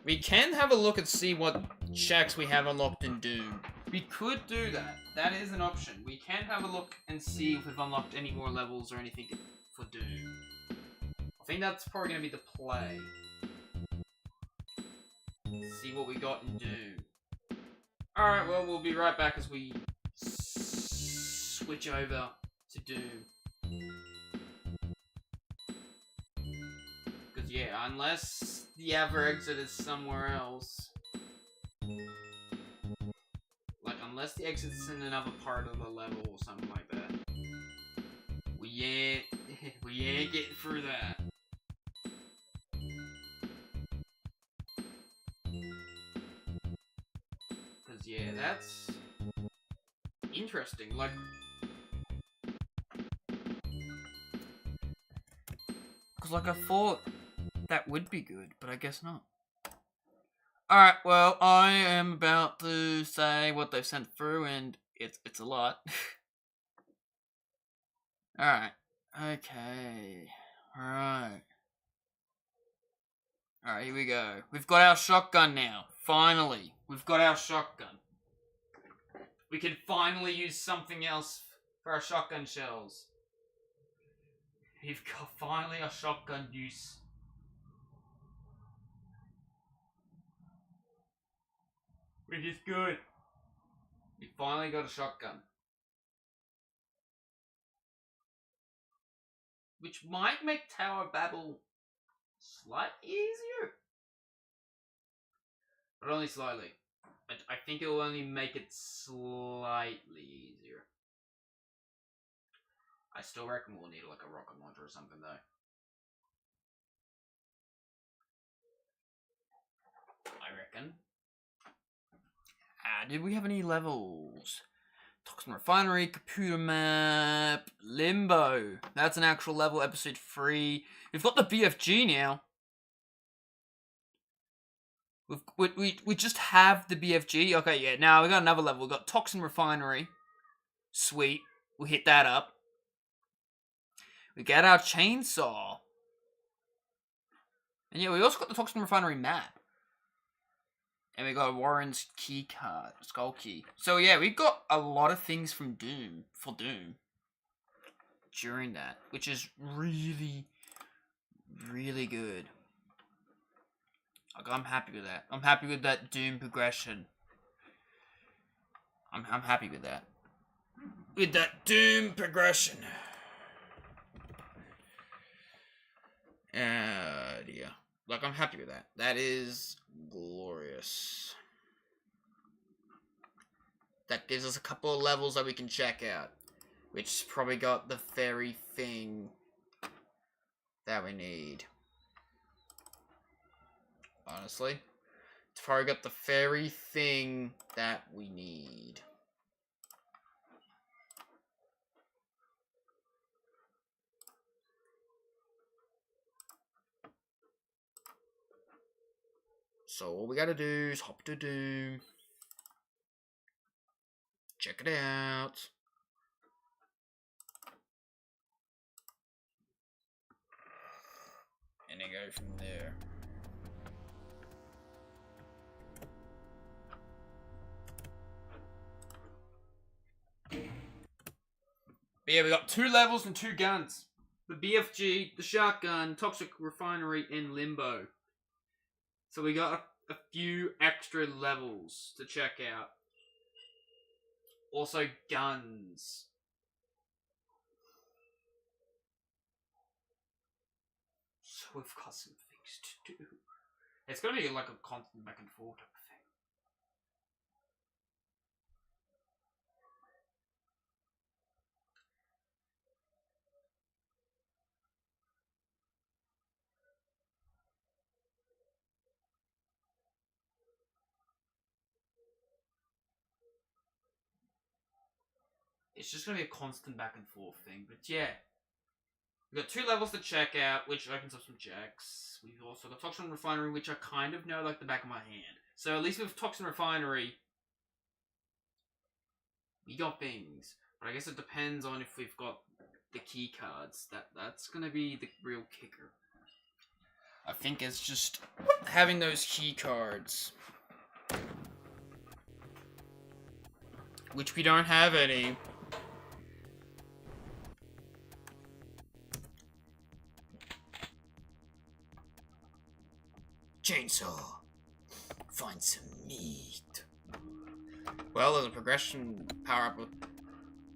We can have a look and see what checks we have unlocked in Doom. We could do that. That is an option. We can have a look and see if we've unlocked any more levels or anything for Doom. I think that's probably gonna be the play. See what we got in Doom. Alright, well, we'll be right back as we switch over to Doom. Because, yeah, unless the other exit is somewhere else. Like, unless the exit's in another part of the level or something like that. We ain't getting through that. Because, yeah, that's interesting. Like, I thought that would be good, but I guess not. Alright, well, I am about to say what they've sent through, and it's a lot. Alright. Okay. Alright. Alright, here we go. We've got our shotgun now. Finally. We've got our shotgun. We can finally use something else for our shotgun shells. We've got finally a shotgun use. Which is good. We finally got a shotgun. Which might make Tower Babble slightly easier. But only slightly. I think it will only make it slightly easier. I still reckon we'll need like a rocket launcher or something though. I reckon. Did we have any levels? Toxin Refinery, Computer Map, Limbo. That's an actual level, episode 3. We've got the BFG now. We just have the BFG. Okay, yeah. Now we got another level. We got Toxin Refinery. Sweet. We'll hit that up. We get our chainsaw. And yeah, we also got the Toxin Refinery map. And we got Warren's key card, skull key. So yeah, we got a lot of things from Doom during that, which is really, really good. Like, I'm happy with that. I'm happy with that Doom progression. I'm happy with that. With that Doom progression. Dear. Like, I'm happy with that. That is glorious. That gives us a couple of levels that we can check out. Which probably got the very thing that we need. Honestly. It's probably got the very thing that we need. So all we gotta do is hop to Doom. Check it out. And then go from there. But yeah, we got 2 levels and 2 guns. The BFG, the shotgun, Toxic Refinery, and Limbo. So we got a few extra levels to check out. Also guns. So we've got some things to do. It's gonna be like a constant back and forth type of thing. It's just gonna be a constant back and forth thing, but yeah. We've got 2 levels to check out, which opens up some checks. We've also got Toxin Refinery, which I kind of know like the back of my hand. So at least with Toxin Refinery, we got things. But I guess it depends on if we've got the key cards. That's gonna be the real kicker. I think it's just having those key cards. Which we don't have any. Chainsaw. Find some meat. Well, there's a progression power up.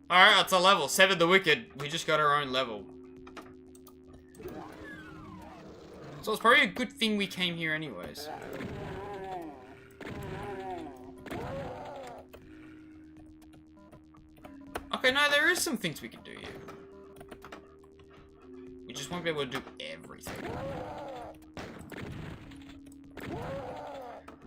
Alright, it's a level. 7 the Wicked. We just got our own level. So it's probably a good thing we came here anyways. Okay, no, there is some things we can do here. We just won't be able to do everything.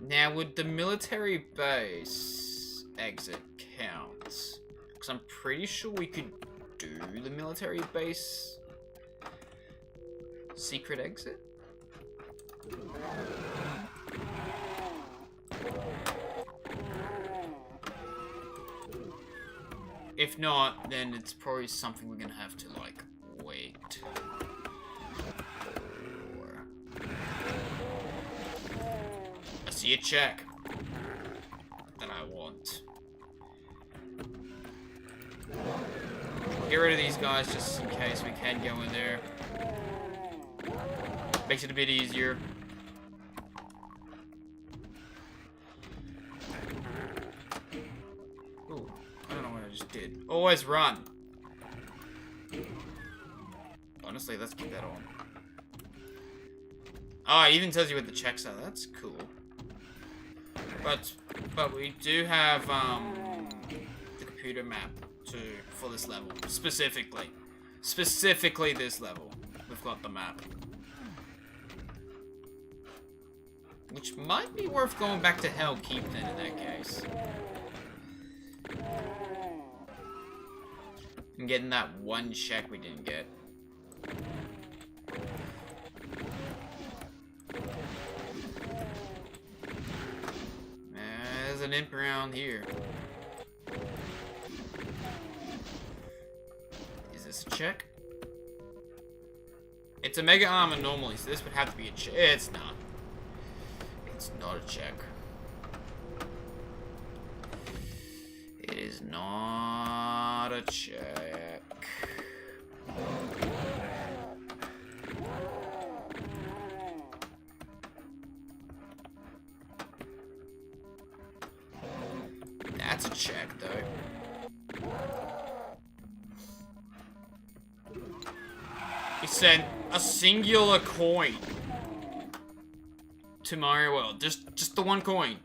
Now, would the military base exit count? Because I'm pretty sure we could do the military base secret exit. If not, then it's probably something we're gonna have to, like, wait. I see a check that I want. Get rid of these guys just in case we can go in there. Makes it a bit easier. Ooh, I don't know what I just did. Always run. Honestly, let's keep that on. Oh, it even tells you what the checks are. That's cool. But we do have the computer map for this level specifically. Specifically this level, we've got the map, which might be worth going back to Hell Keep then in that case, and getting that one check we didn't get. there's an imp around here. Is this a check? It's a mega armor normally, so this would have to be a check. It's not. It's not a check. It is not a check. That's a check, though. He sent a singular coin to Mario World. Just the one coin.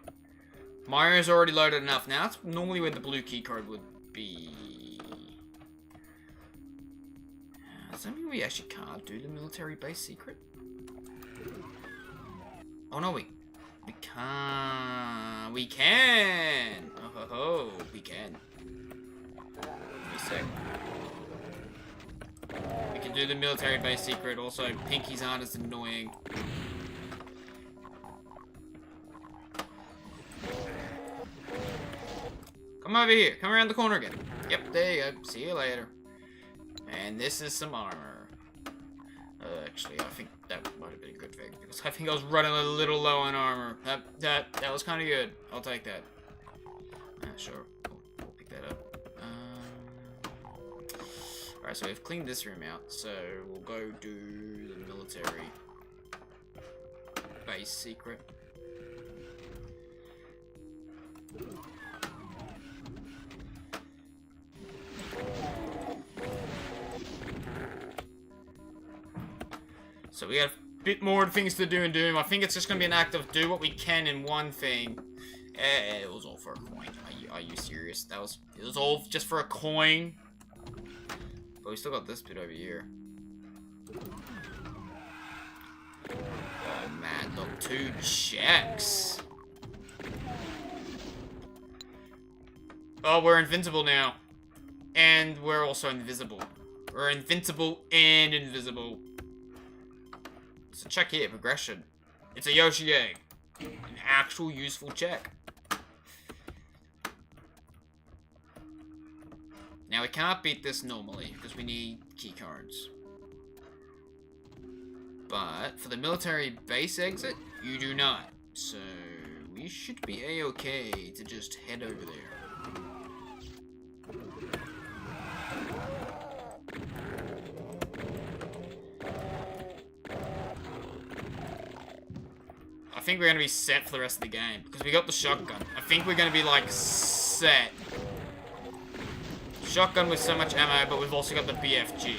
Mario's already loaded enough. Now that's normally where the blue key card would be. Does that mean we actually can't do the military base secret? Oh no, we can't. We can. Oh, we can. Give me a sec. We can do the military base secret. Also, pinkies aren't as annoying. Come over here. Come around the corner again. Yep, there you go. See you later. And this is some armor. Actually, I think that might have been a good thing, because I think I was running a little low on armor. That was kind of good. I'll take that. Sure. We'll pick that up. Alright, so we've cleaned this room out, so we'll go do the military base secret. So we have a bit more things to do in Doom. I think it's just going to be an act of do what we can in one thing. It was all for a coin. Are you serious? It was all just for a coin? But we still got this bit over here. Oh man, look, 2 checks. Oh, we're invincible now. And we're also invisible. We're invincible and invisible. So check here, progression. It's a Yoshi egg. An actual useful check. Now we can't beat this normally, because we need key cards. But for the military base exit, you do not. So we should be a-okay to just head over there. I think we're going to be set for the rest of the game, because we got the shotgun. I think we're going to be, like, set. Shotgun with so much ammo, but we've also got the BFG.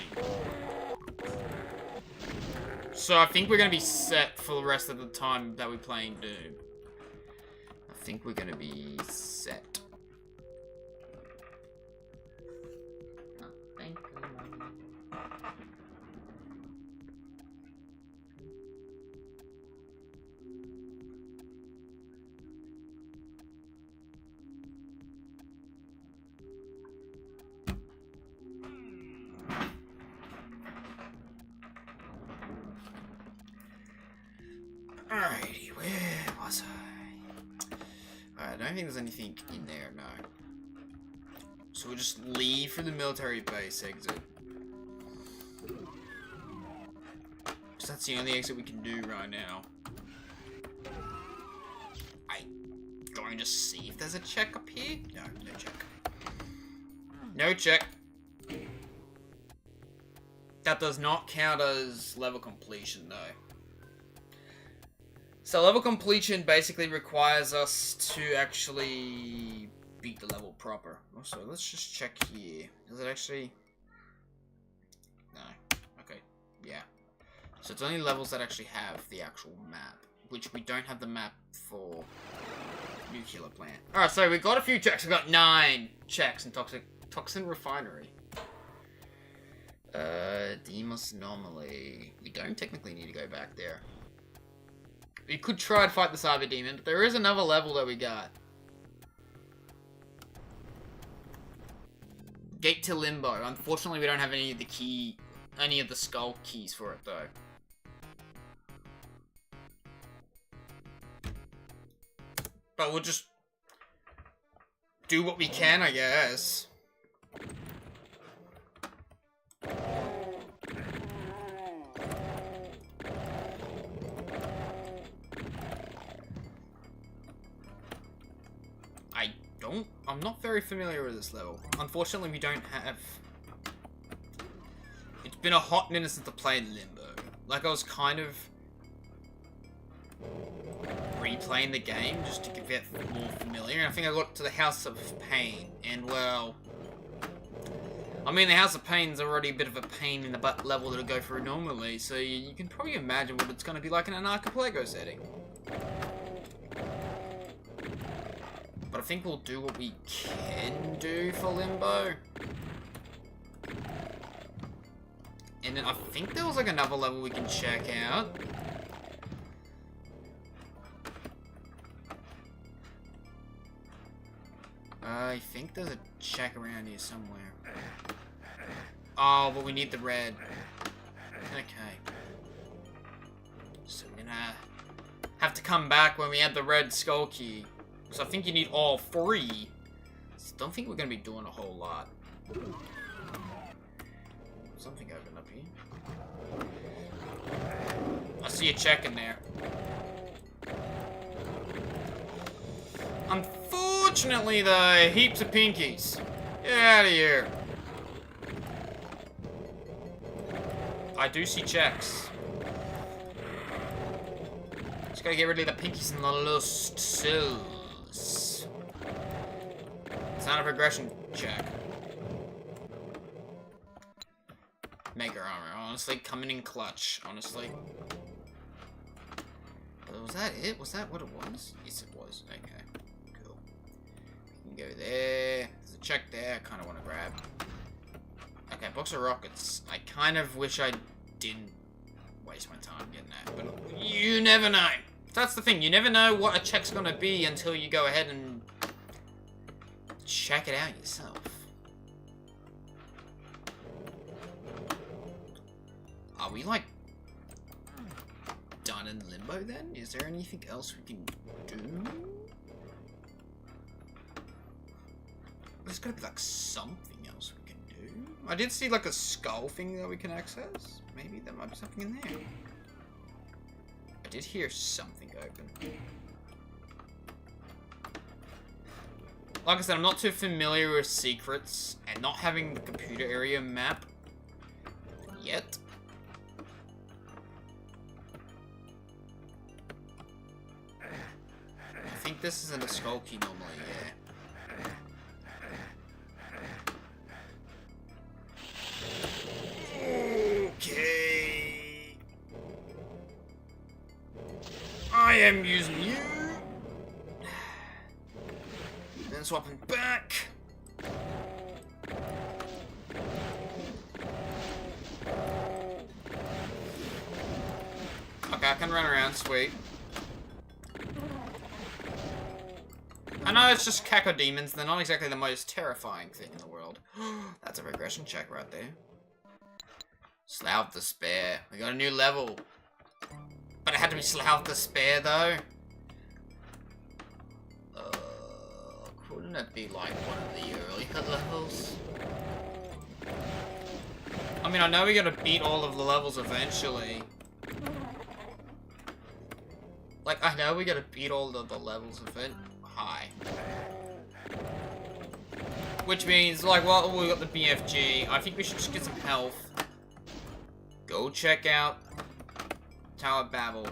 So I think we're going to be set for the rest of the time that we're playing Doom. I think we're going to be set. Oh, thank you. Alrighty, where was I? Alright, I don't think there's anything in there, no. So we'll just leave for the military base exit. Because that's the only exit we can do right now. I'm going to see if there's a check up here. No, no check. No check. That does not count as level completion, though. So level completion basically requires us to actually beat the level proper. Also, let's just check here. Does it actually... No. Okay. Yeah. So it's only levels that actually have the actual map, which we don't have the map for nuclear plant. Alright, so we got a few checks. We got 9 checks in Toxin Refinery. Demos Anomaly. We don't technically need to go back there. We could try to fight the Cyber Demon, but there is another level that we got. Gate to Limbo. Unfortunately, we don't have any of the skull keys for it, though. But we'll just do what we can, I guess. I'm not very familiar with this level. Unfortunately, we don't have... It's been a hot minute since I played Limbo. Like, I was kind of replaying the game just to get more familiar. And I think I got to the House of Pain. And, well... I mean, the House of Pain's already a bit of a pain in the butt level to go through normally. So you can probably imagine what it's going to be like in an Archipelago setting. But I think we'll do what we can do for Limbo. And then I think there was like another level we can check out. I think there's a check around here somewhere. Oh, but we need the red. Okay. So we're gonna have to come back when we add the red skull key. So I think you need all three. So don't think we're going to be doing a whole lot. Something open up here. I see a check in there. Unfortunately, though, heaps of pinkies. Get out of here. I do see checks. Just gotta get rid of the pinkies and the lost souls. It's not a progression check. Mega armor, honestly, coming in clutch, honestly. Was that it? Was that what it was? Yes, it was. Okay, cool. We can go there. There's a check there I kind of want to grab. Okay, box of rockets. I kind of wish I didn't waste my time getting that, but you never know. That's the thing, you never know what a check's gonna be until you go ahead and check it out yourself. Are we, like, done in Limbo then? Is there anything else we can do? There's gotta be, like, something else we can do. I did see, like, a skull thing that we can access. Maybe there might be something in there. I did hear something open. Like I said, I'm not too familiar with secrets, and not having the computer area map yet. I think this isn't a skull key normally, yeah. Okay. I am using you. Then swapping back. Okay, I can run around, sweet. I know it's just cacodemons, they're not exactly the most terrifying thing in the world. That's a regression check right there. Slough of Despair. We got a new level. But it had to be Slough of Despair though. Couldn't it be like one of the earlier levels? I mean, I know we gotta beat all of the levels eventually. Like, I know we gotta beat all of the levels high. Which means, like, well, we got the BFG. I think we should just get some health. Go check out Tower of Babel.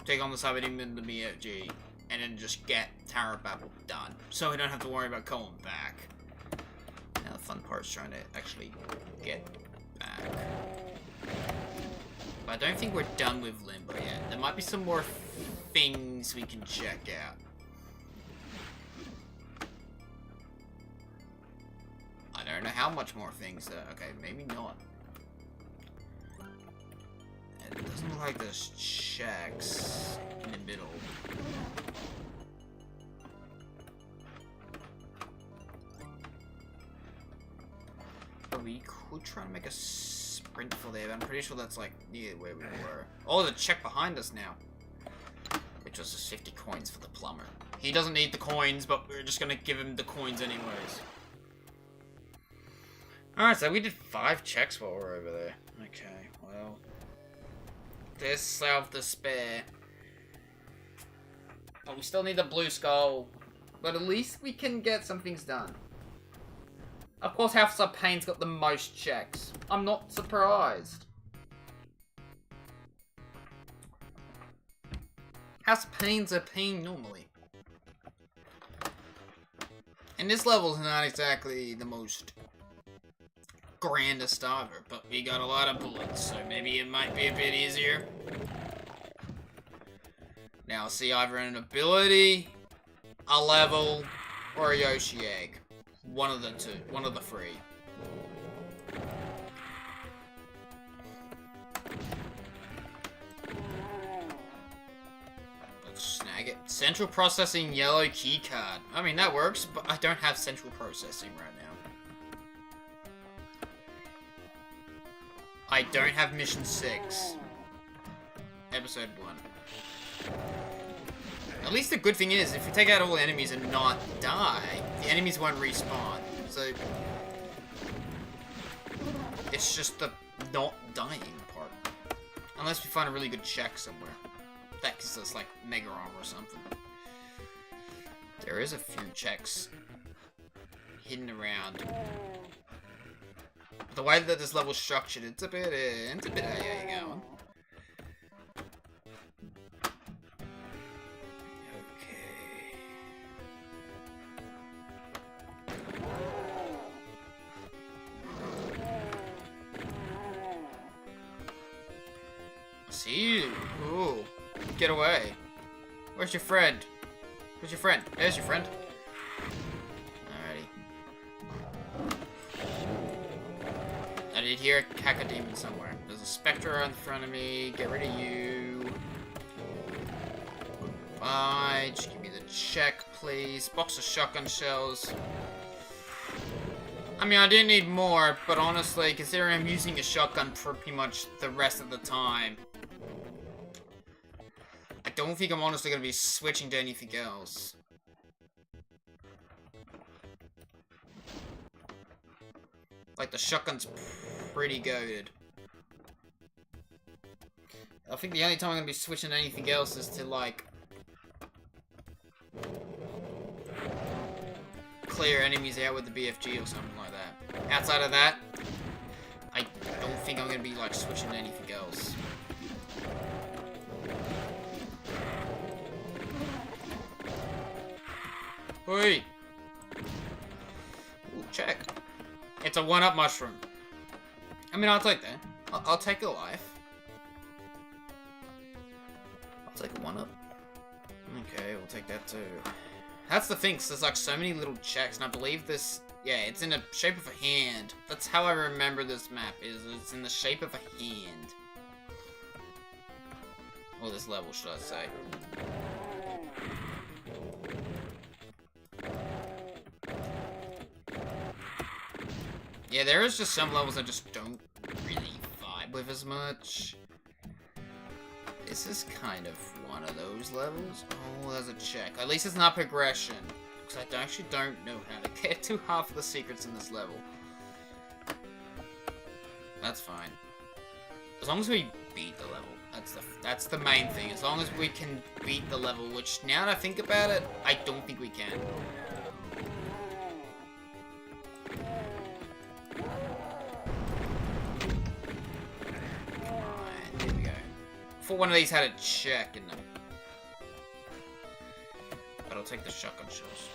Take on the Subedem and the BFG. And then just get Tower of Babel done. So we don't have to worry about going back. Now the fun part is trying to actually get back. But I don't think we're done with Limbo yet. There might be some more things we can check out. I don't know how much more things though. Okay, maybe not. And it doesn't look like there's checks in the middle. But we could try to make a sprint for there, but I'm pretty sure that's like near where we were. Oh, there's a check behind us now. Which was just 50 coins for the plumber. He doesn't need the coins, but we're just gonna give him the coins anyways. Alright, so we did 5 checks while we're over there. Okay, well. There's self-despair. But we still need the blue skull. But at least we can get some things done. Of course, House of Pain's got the most checks. I'm not surprised. House of Pain's a pain normally. And this level's not exactly the most grandest ever, but we got a lot of bullets, so maybe it might be a bit easier. Now, see either an ability, a level, or a Yoshi egg. One of the two. One of the 3. Let's snag it. Central processing yellow keycard. I mean, that works, but I don't have central processing right now. I don't have mission 6. Episode 1. At least the good thing is, if you take out all the enemies and not die, the enemies won't respawn. So, it's just the not dying part. Unless we find a really good check somewhere. That gives us, like, Mega Armor or something. There is a few checks hidden around. But the way that this level's structured, it's a bit going. See you. Ooh. Get away. Where's your friend? Where's your friend? There's your friend. Alrighty. I did hear a Cacodemon somewhere. There's a Spectre in front of me. Get rid of you. Goodbye. Just give me the check, please. Box of shotgun shells. I mean, I didn't need more, but honestly, considering I'm using a shotgun for pretty much the rest of the time, I don't think I'm honestly going to be switching to anything else. Like, the shotgun's pretty goated. I think the only time I'm going to be switching to anything else is to, like, clear enemies out with the BFG or something like that. Outside of that, I don't think I'm going to be, like, switching to anything else. Wait. Ooh, check. It's a 1-up mushroom. I mean, I'll take that. I'll take a life. I'll take a 1-up. Okay, we'll take that too. That's the thing, 'cause there's like so many little checks, and I believe this... Yeah, it's in the shape of a hand. That's how I remember this map, is it's in the shape of a hand. Or this level, should I say. Yeah, there is just some levels I just don't really vibe with as much. This is kind of one of those levels. Oh, there's a check. At least it's not progression. Because I actually don't know how to get to half of the secrets in this level. That's fine. As long as we beat the level. That's the main thing. As long as we can beat the level, which now that I think about it, I don't think we can. Thought one of these had a check in them. But I'll take the shotgun shells.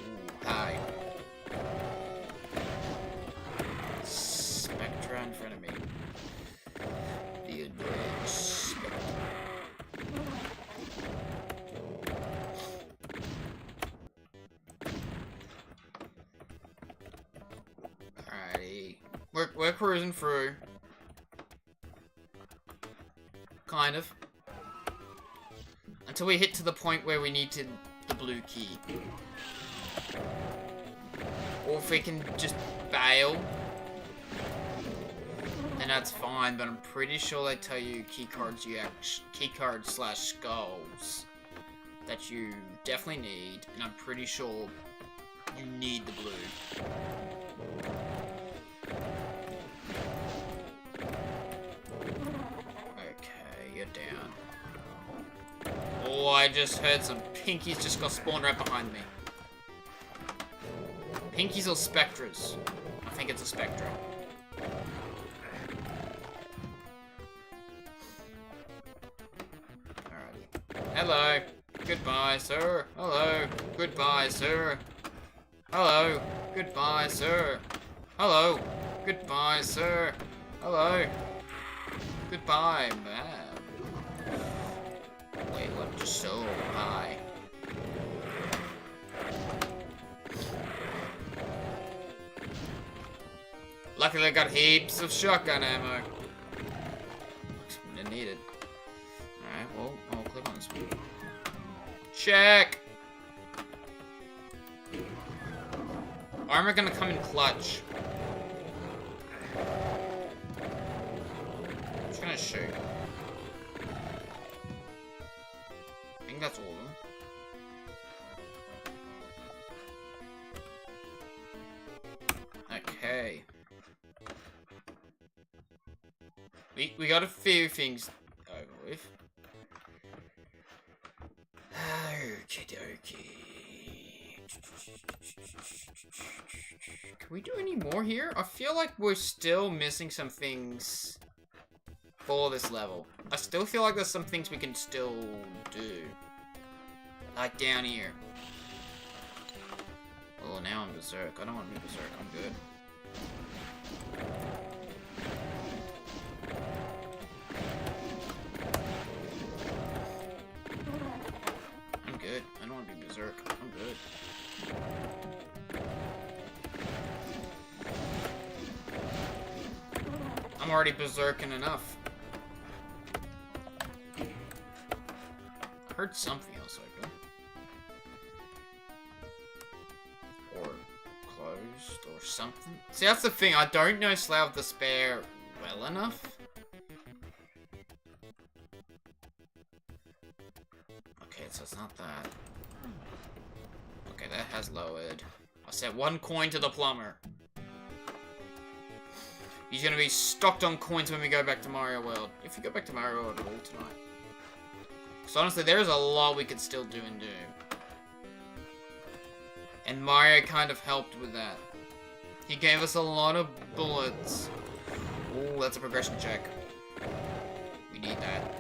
Ooh, hi. Spectra in front of me. The annoying Spectra. Alrighty. We're cruising through. Kind of. Until we hit to the point where we need the blue key. Or if we can just bail, then that's fine, but I'm pretty sure they tell you keycards slash skulls that you definitely need, and I'm pretty sure you need the blue. Okay, you're down. Oh, I just heard some pinkies just got spawned right behind me. Pinkies or Spectras? I think it's a Spectra. Alrighty. Hello. Goodbye, sir. Hello. Goodbye, sir. Hello. Goodbye, sir. Hello. Goodbye, sir. Hello. Goodbye, man. Wait, what? Just so high. Luckily, I got heaps of shotgun ammo. Didn't need it. Alright, well, I'll click on this one. Check! Armor gonna come in clutch. I'm just gonna shoot. I think that's all of them. Okay. We got a few things over with. Okie dokie. Can we do any more here? I feel like we're still missing some things for this level. I still feel like there's some things we can still do. Like down here. Well, now I'm berserk. I don't want to be berserk. I'm good. Good. I don't want to be berserk. I'm good. I'm already berserking enough. I heard something else open. Or closed or something. See, that's the thing. I don't know Slough of Despair well enough. So it's not that. Okay, that has lowered. I set 1 coin to the plumber. He's gonna be stocked on coins when we go back to Mario World. If we go back to Mario World at all tonight. Because honestly, there's a lot we could still do and do. And Mario kind of helped with that. He gave us a lot of bullets. Ooh, that's a progression check. We need that.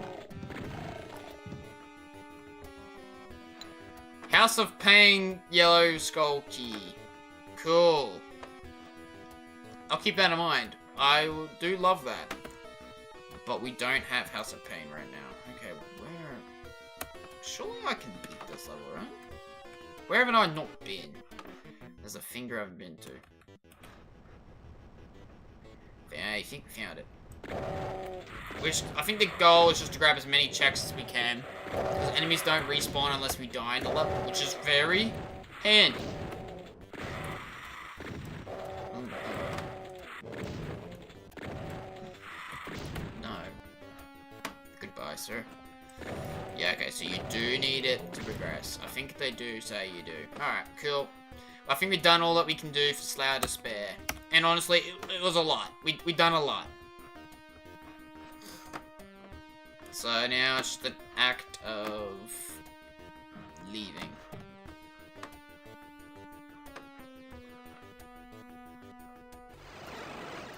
House of Pain, yellow skull key. Cool. I'll keep that in mind. I do love that. But we don't have House of Pain right now. Okay, where... Surely I can beat this level, right? Where haven't I not been? There's a finger I haven't been to. Yeah, I think we found it. I think the goal is just to grab as many checks as we can. Because enemies don't respawn unless we die in the level, which is very handy. No. Goodbye, sir. Yeah, okay, so you do need it to progress. I think they do say you do. Alright, cool. I think we've done all that we can do for Slough of Despair. And honestly, it was a lot. We done a lot. So now it's just an act of leaving.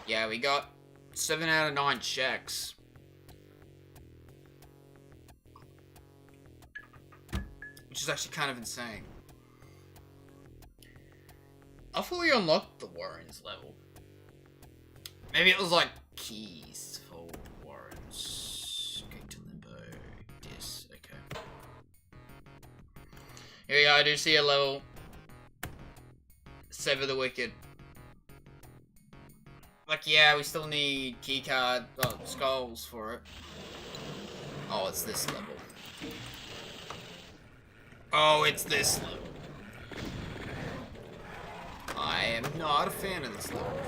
Yeah, we got 7 out of 9 checks. Which is actually kind of insane. I fully unlocked the Warrens level. Maybe it was like keys for Warrens. Okay, to Limbo. This. Okay. Here we go, I do see a level. Sever the Wicked. Like, yeah, we still need keycard, skulls for it. Oh, it's this level. Oh, it's this level. I am not a fan of this level.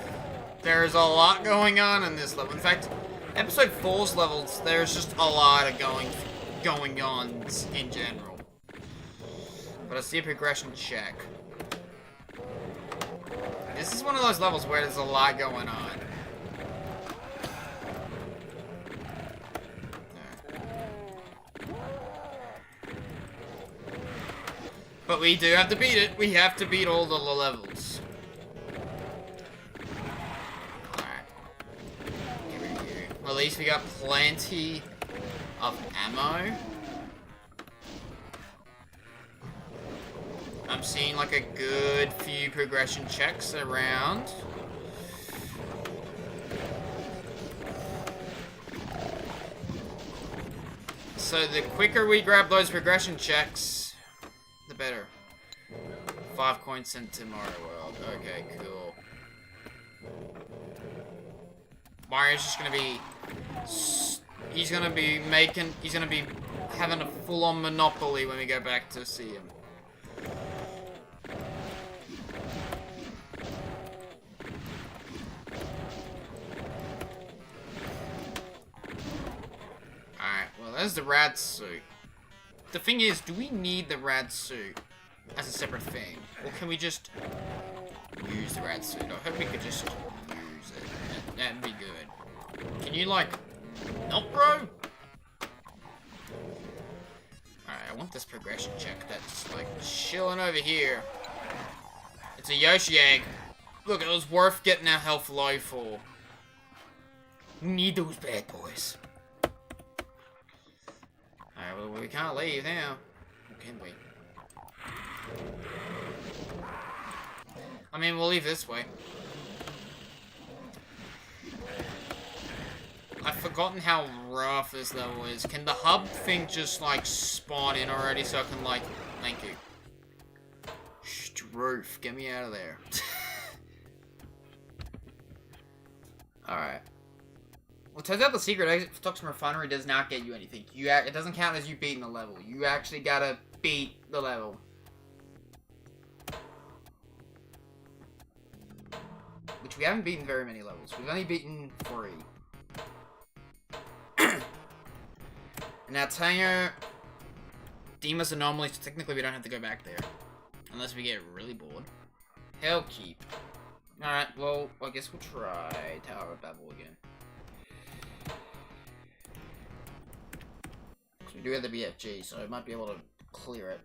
There's a lot going on in this level. In fact, episode 4's levels, there's just a lot of going on in general. But I see a progression check. This is one of those levels where there's a lot going on. But we do have to beat it. We have to beat all the levels. Alright. Well, at least we got plenty of ammo. I'm seeing like a good few progression checks around. So the quicker we grab those progression checks, the better. 5 coins sent to Mario World. Okay, cool. Mario's just gonna be... He's gonna be having a full-on monopoly when we go back to see him. Alright, well there's the rad suit. The thing is, do we need the rad suit as a separate thing? Or can we just use the rad suit? I hope we could just use it. That'd be good. Can you, like... Not, bro? Alright, I want this progression check that's, like, chilling over here. It's a Yoshi egg. Look, it was worth getting our health low for. We need those bad boys. Alright, well, we can't leave now. Or can we? I mean, we'll leave this way. I've forgotten how rough this level is. Can the hub thing just, like, spawn in already so I can, like... Thank you. Stroof, get me out of there. Alright. Well, it turns out the secret exit for Toxin Refinery does not get you anything. It doesn't count as you beating the level. You actually gotta beat the level. Which we haven't beaten very many levels. We've only beaten 3. Now, Tango... Demas Anomaly, so technically we don't have to go back there. Unless we get really bored. Hellkeep. Alright, well, I guess we'll try Tower of Babel again. Because we do have the BFG, so I might be able to clear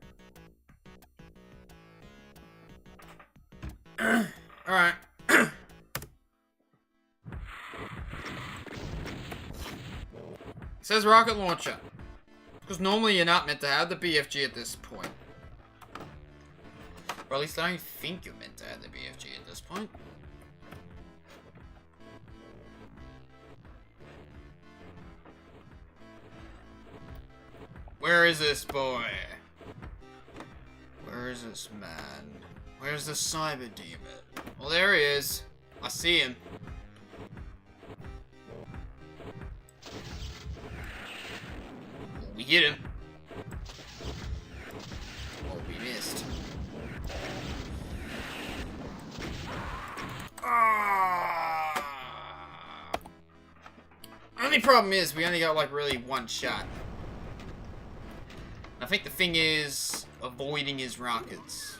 it. Alright. It says rocket launcher. Because normally you're not meant to have the BFG at this point. Or at least I don't think you're meant to have the BFG at this point. Where is this boy? Where is this man? Where's the cyber demon? Well, there he is. I see him. We hit him. Oh, we missed. Only problem is we only got like really one shot. I think the thing is avoiding his rockets.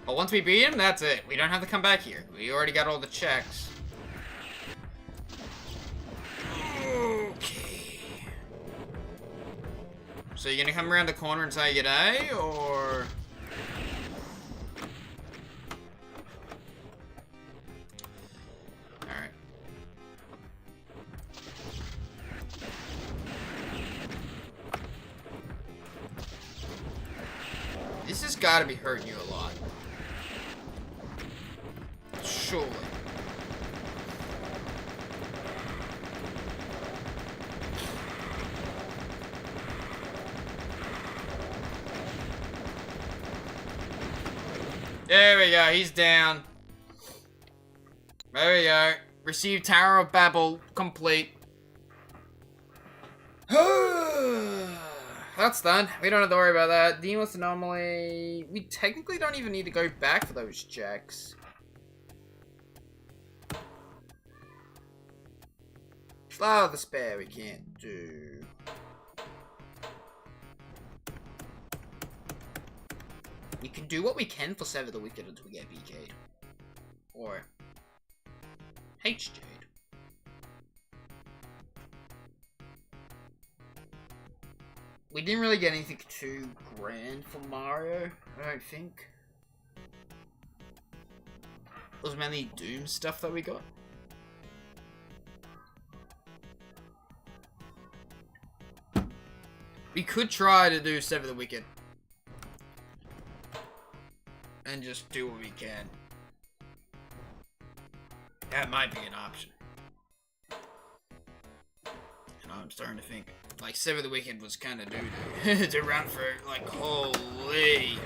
But once we beat him, that's it. We don't have to come back here. We already got all the checks. Okay. So you're gonna come around the corner and say good day, or... Alright. This has gotta be hurting you a lot. Surely. There we go, he's down. There we go. Receive Tower of Babel complete. That's done. We don't have to worry about that. Deimos Anomaly. We technically don't even need to go back for those checks. Flower of the Spare we can't do. We can do what we can for Sever the Wicked until we get VK'd. Or HJ'd. We didn't really get anything too grand for Mario, I don't think. It was mainly Doom stuff that we got. We could try to do Sever the Wicked. And just do what we can. That might be an option. And I'm starting to think, like, Sever the Wicked was kind of doo-doo to run for, like, holy.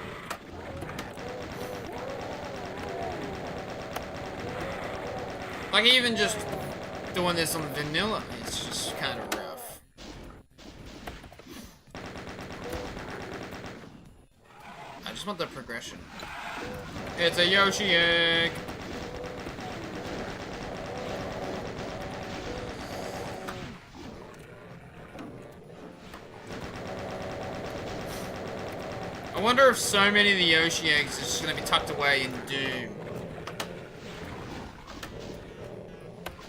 Like, even just doing this on vanilla, it's just kind of rough. I just want the progression. It's a Yoshi egg! I wonder if so many of the Yoshi eggs are just going to be tucked away in Doom.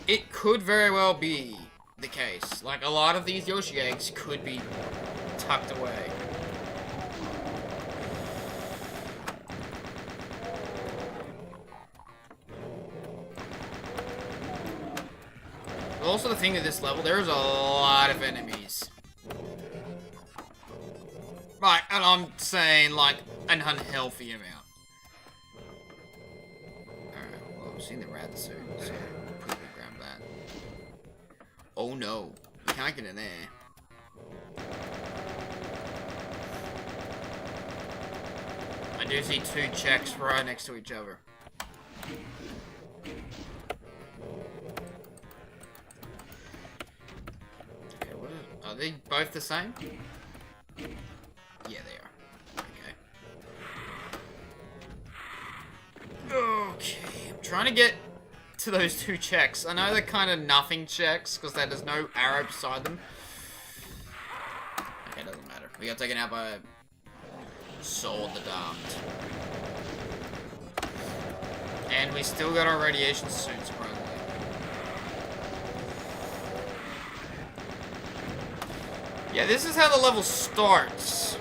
It could very well be the case. Like, a lot of these Yoshi eggs could be tucked away. But also the thing of this level, there's a lot of enemies. Right, and I'm saying, like, an unhealthy amount. Alright, well, I've seen the rat soon, so I'll quickly grab that. Oh no, we can't get in there. I do see two checks right next to each other. Okay, what are they both the same? Yeah, they are. Okay. Okay, I'm trying to get to those two checks. I know they're kind of nothing checks, because there's no arrow beside them. Okay, doesn't matter. We got taken out by Sword the Damned. And we still got our radiation suits, probably. Yeah, this is how the level starts.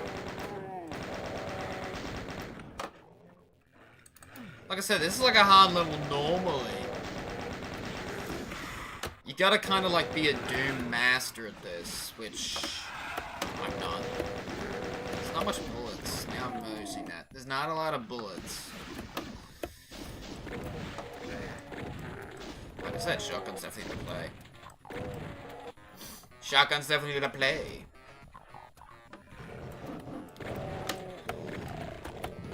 Like I said, this is like a hard level normally. You gotta kind of like be a Doom master at this, which I'm not. There's not much bullets. Now I'm noticing that. There's not a lot of bullets. Like I said, shotgun's definitely the play. Shotgun's definitely the play.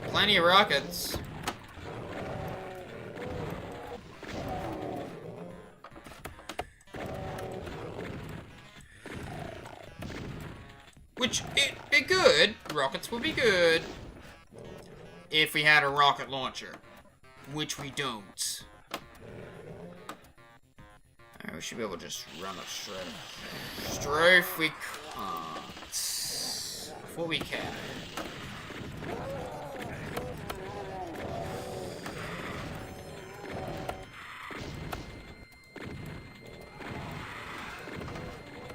Plenty of rockets. Which, it'd be good. Rockets would be good. If we had a rocket launcher. Which we don't. Alright, we should be able to just run up straight. Strafe we can't. Before we can.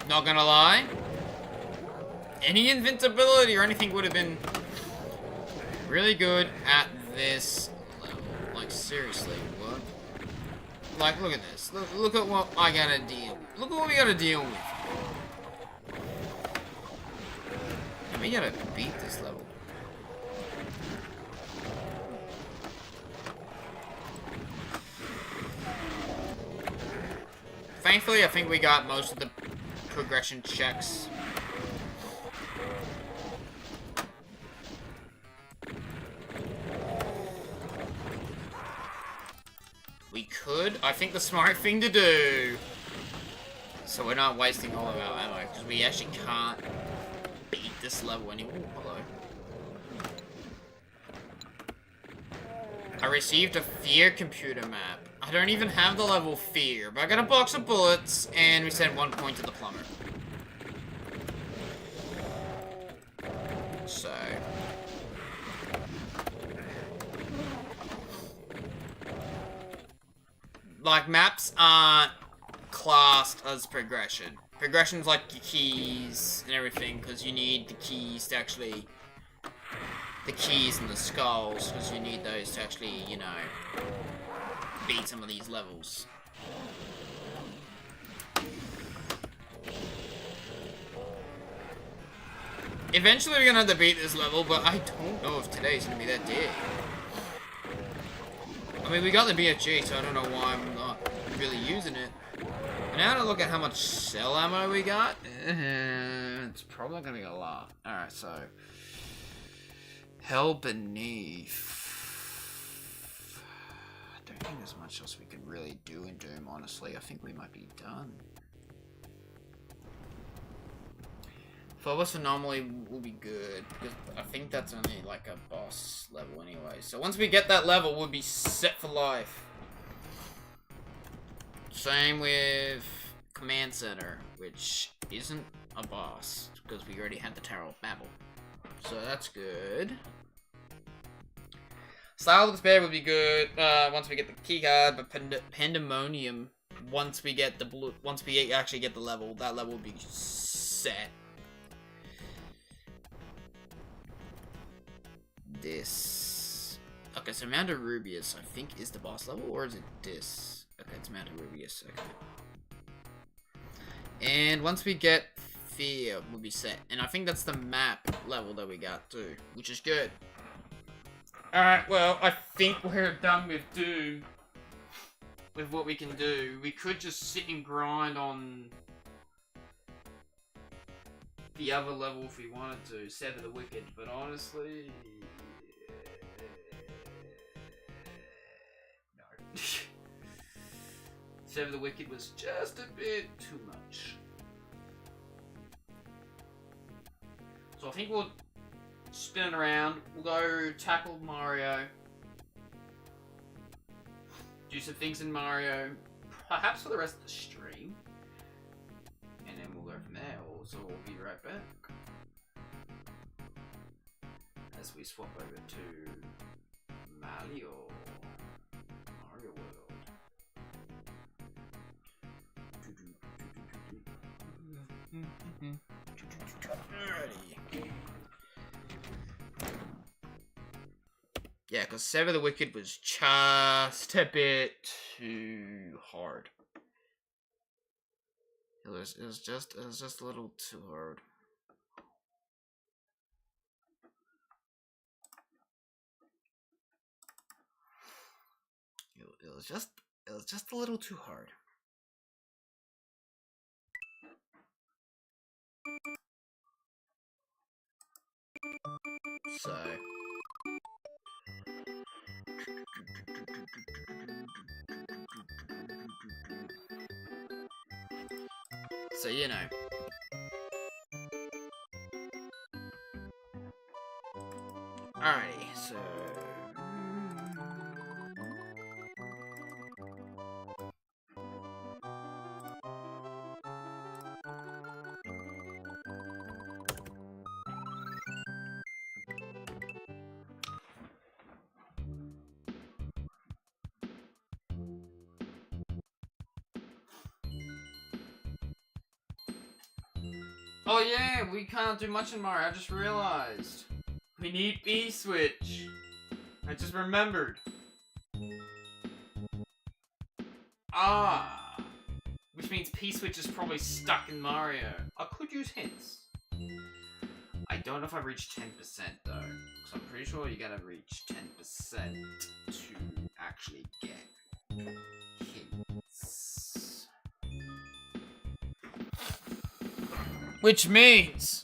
Not gonna lie. Any invincibility or anything would have been really good at this level. Like, seriously, what? Like, look at this. Look at what I gotta deal with. Look at what we gotta deal with. And we gotta beat this level. Thankfully, I think we got most of the progression checks. We could. I think the smart thing to do, so we're not wasting all of our ammo, because we actually can't beat this level anymore. Hello. I received a fear computer map. I don't even have the level fear, but I got a box of bullets, and we sent 1 point to the plumber. So... like, maps aren't classed as progression. Progression's like your keys and everything, because you need the keys to actually... the keys and the skulls, because you need those to actually, you know, beat some of these levels. Eventually we're gonna have to beat this level, but I don't know if today's gonna be that day. I mean, we got the BFG, so I don't know why I'm not really using it. And now to look at how much cell ammo we got, it's probably gonna be a lot. Alright, so... Hell Beneath. I don't think there's much else we could really do in Doom, honestly. I think we might be done. Phobos Anomaly will be good, because I think that's only like a boss level anyway. So once we get that level, we'll be set for life. Same with Command Center, which isn't a boss, because we already had the Tower of Babel. So that's good. Style of Despair would be good once we get the keycard, but Pandemonium, once we get the blue, once we actually get the level, that level will be set. This. Okay, so Mount Rubius, I think, is the boss level, or is it this? Okay, it's Mount Rubius. Okay. And once we get Fear, we'll be set. And I think that's the map level that we got too, which is good. Alright, well, I think we're done with Doom. With what we can do. We could just sit and grind on the other level if we wanted to, Sever the Wicked, but honestly... no. Sever the Wicked was just a bit too much. So I think we'll spin it around. We'll go tackle Mario. Do some things in Mario. Perhaps for the rest of the stream. And then we'll go from there. So we'll be right back. As we swap over to Mario World. Alrighty. Yeah, because Sever the Wicked was just a bit too hard. It was just a little too hard. It was just a little too hard. So you know. Alrighty, so... oh yeah, we can't do much in Mario, I just realized. We need B-Switch. I just remembered. Ah. Which means P-Switch is probably stuck in Mario. I could use hints. I don't know if I've reached 10% though. Because I'm pretty sure you gotta reach 10% to actually get hints. Which means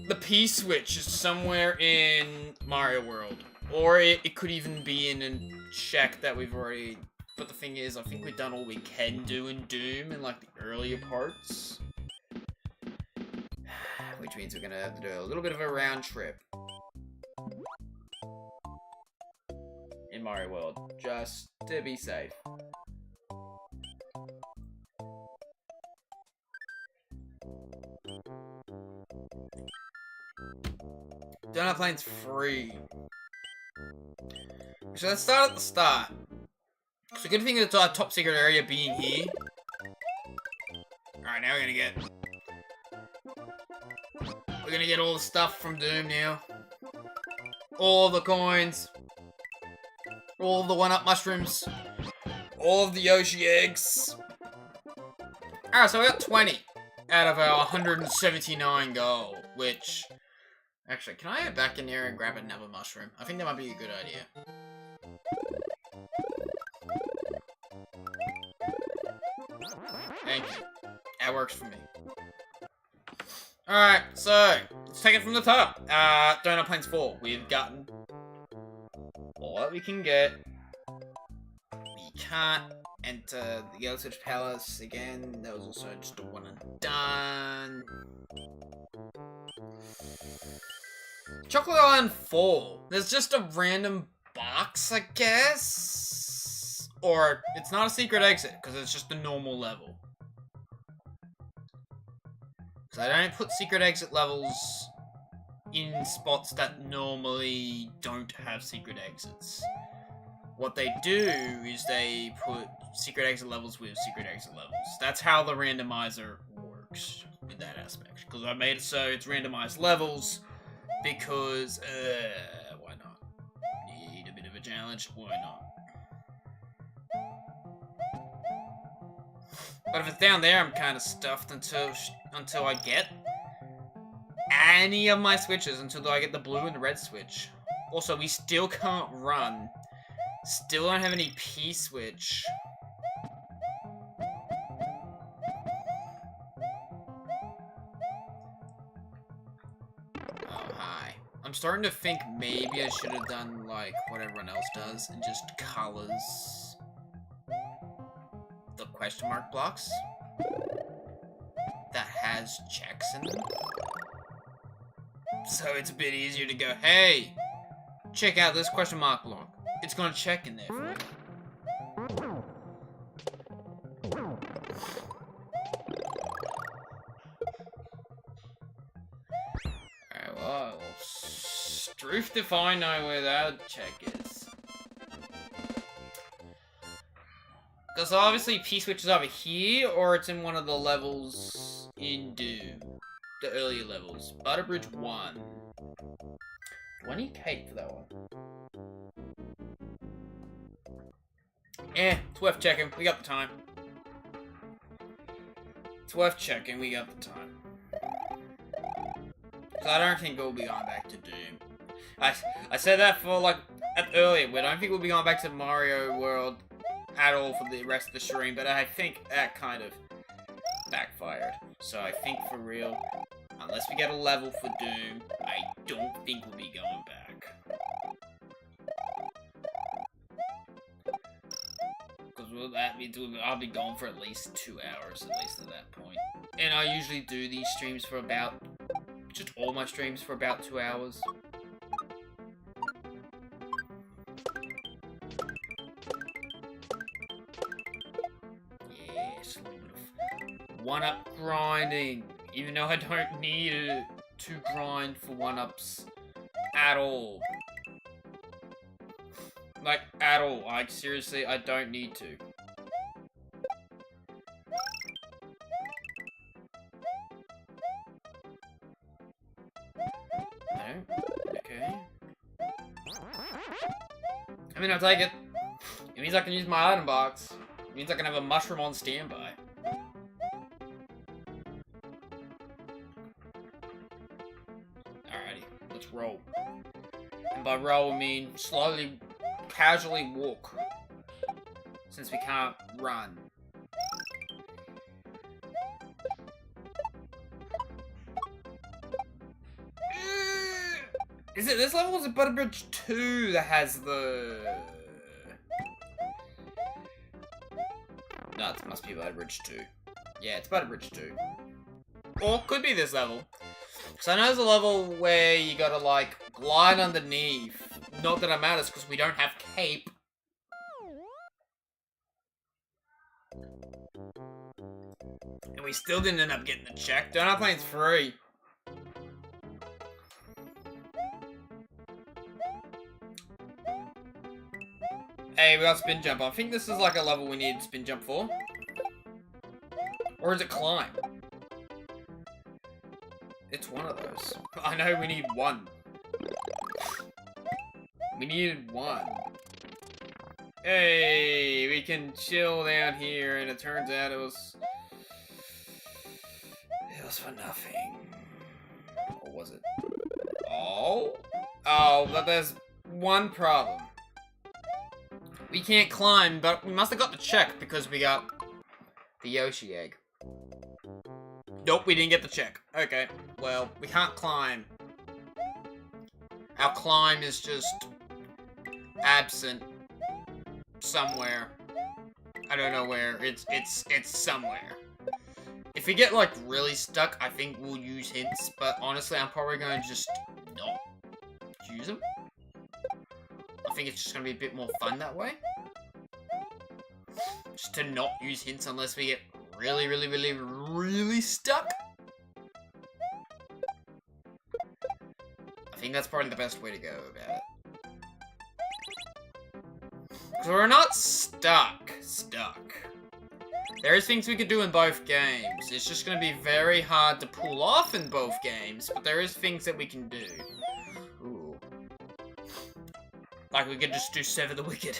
the P-Switch is somewhere in Mario World. Or it could even be in a check that we've already... But the thing is, I think we've done all we can do in Doom in, like, the earlier parts. Which means we're gonna have to do a little bit of a round trip. in Mario World, just to be safe. Donut Plane's free. So let's start at the start. It's a good thing it's our top secret area being here. Alright, now we're gonna get all the stuff from Doom now. All the coins. All the 1-up mushrooms. All of the Yoshi eggs. Alright, so we got 20 out of our 179 goal, which... Actually, can I go back in there and grab another mushroom? I think that might be a good idea. Thank you. That works for me. Alright, so, let's take it from the top. Donut Plains 4. We've gotten all that we can get. We can't enter the Yellow Switch Palace again. That was also just a one and done. Chocolate Island 4. There's just a random box, I guess? Or, it's not a secret exit, because it's just a normal level. So I don't put secret exit levels in spots that normally don't have secret exits. What they do is they put secret exit levels with secret exit levels. That's how the randomizer works with that aspect. Because I made it so it's randomized levels, because, why not? Need a bit of a challenge, why not? But if it's down there, I'm kind of stuffed until I get any of my switches, until I get the blue and the red switch. Also, we still can't run. Still don't have any P-switch. Oh, hi. I'm starting to think maybe I should have done, like, what everyone else does, and just colors the question mark blocks that has checks in them. So it's a bit easier to go, hey, check out this question mark block. It's gonna check in there for me. Alright, well, Stroof if I know where that check is. Because obviously P-switch is either here, or it's in one of the levels in Doom. The earlier levels. Butterbridge 1. Do I need cake for that one? It's worth checking. We got the time. It's worth checking. We got the time. So I don't think we'll be going back to Doom. I said that for, like, earlier. I don't think we'll be going back to Mario World at all for the rest of the stream, but I think that kind of backfired. So I think for real, unless we get a level for Doom, I don't think we'll be going back. Because that means I'll be gone for at least 2 hours, at least at that point. And I usually do these streams for about, just all my streams for about 2 hours. Yes, a little bit of 1-up grinding. Even though I don't need it to grind for 1-ups at all. Like, at all. Like, seriously, I don't need to. No? Okay. I mean, I'll take it. It means I can use my item box. It means I can have a mushroom on standby. Alrighty, let's roll. And by roll, I mean slowly, casually walk. Since we can't run. Is it this level or is it Butterbridge 2 that has the... No, it must be Butterbridge 2. Yeah, it's Butterbridge 2. Or it could be this level. Because I know there's a level where you gotta, like, glide underneath Not that it matters, because we don't have cape. And we still didn't end up getting the check. Donut Plane's free. Hey, we got spin jump. I think this is like a level we need spin jump for. Or is it climb? It's one of those. I know we need one. We needed one. Hey, we can chill down here, and it turns out it was for nothing. Or was it? Oh? Oh, but there's one problem. We can't climb, but we must have got the check because we got the Yoshi egg. Nope, we didn't get the check. Okay, well, we can't climb. Our climb is just absent somewhere. I don't know where. It's somewhere. If we get like really stuck, I think we'll use hints, but honestly, I'm probably going to just not use them. I think it's just going to be a bit more fun that way. Just to not use hints unless we get really stuck. I think that's probably the best way to go about it. Because we're not stuck. There is things we could do in both games. It's just going to be very hard to pull off in both games, but there is things that we can do. Ooh. Like we could just do Sever the Wicked.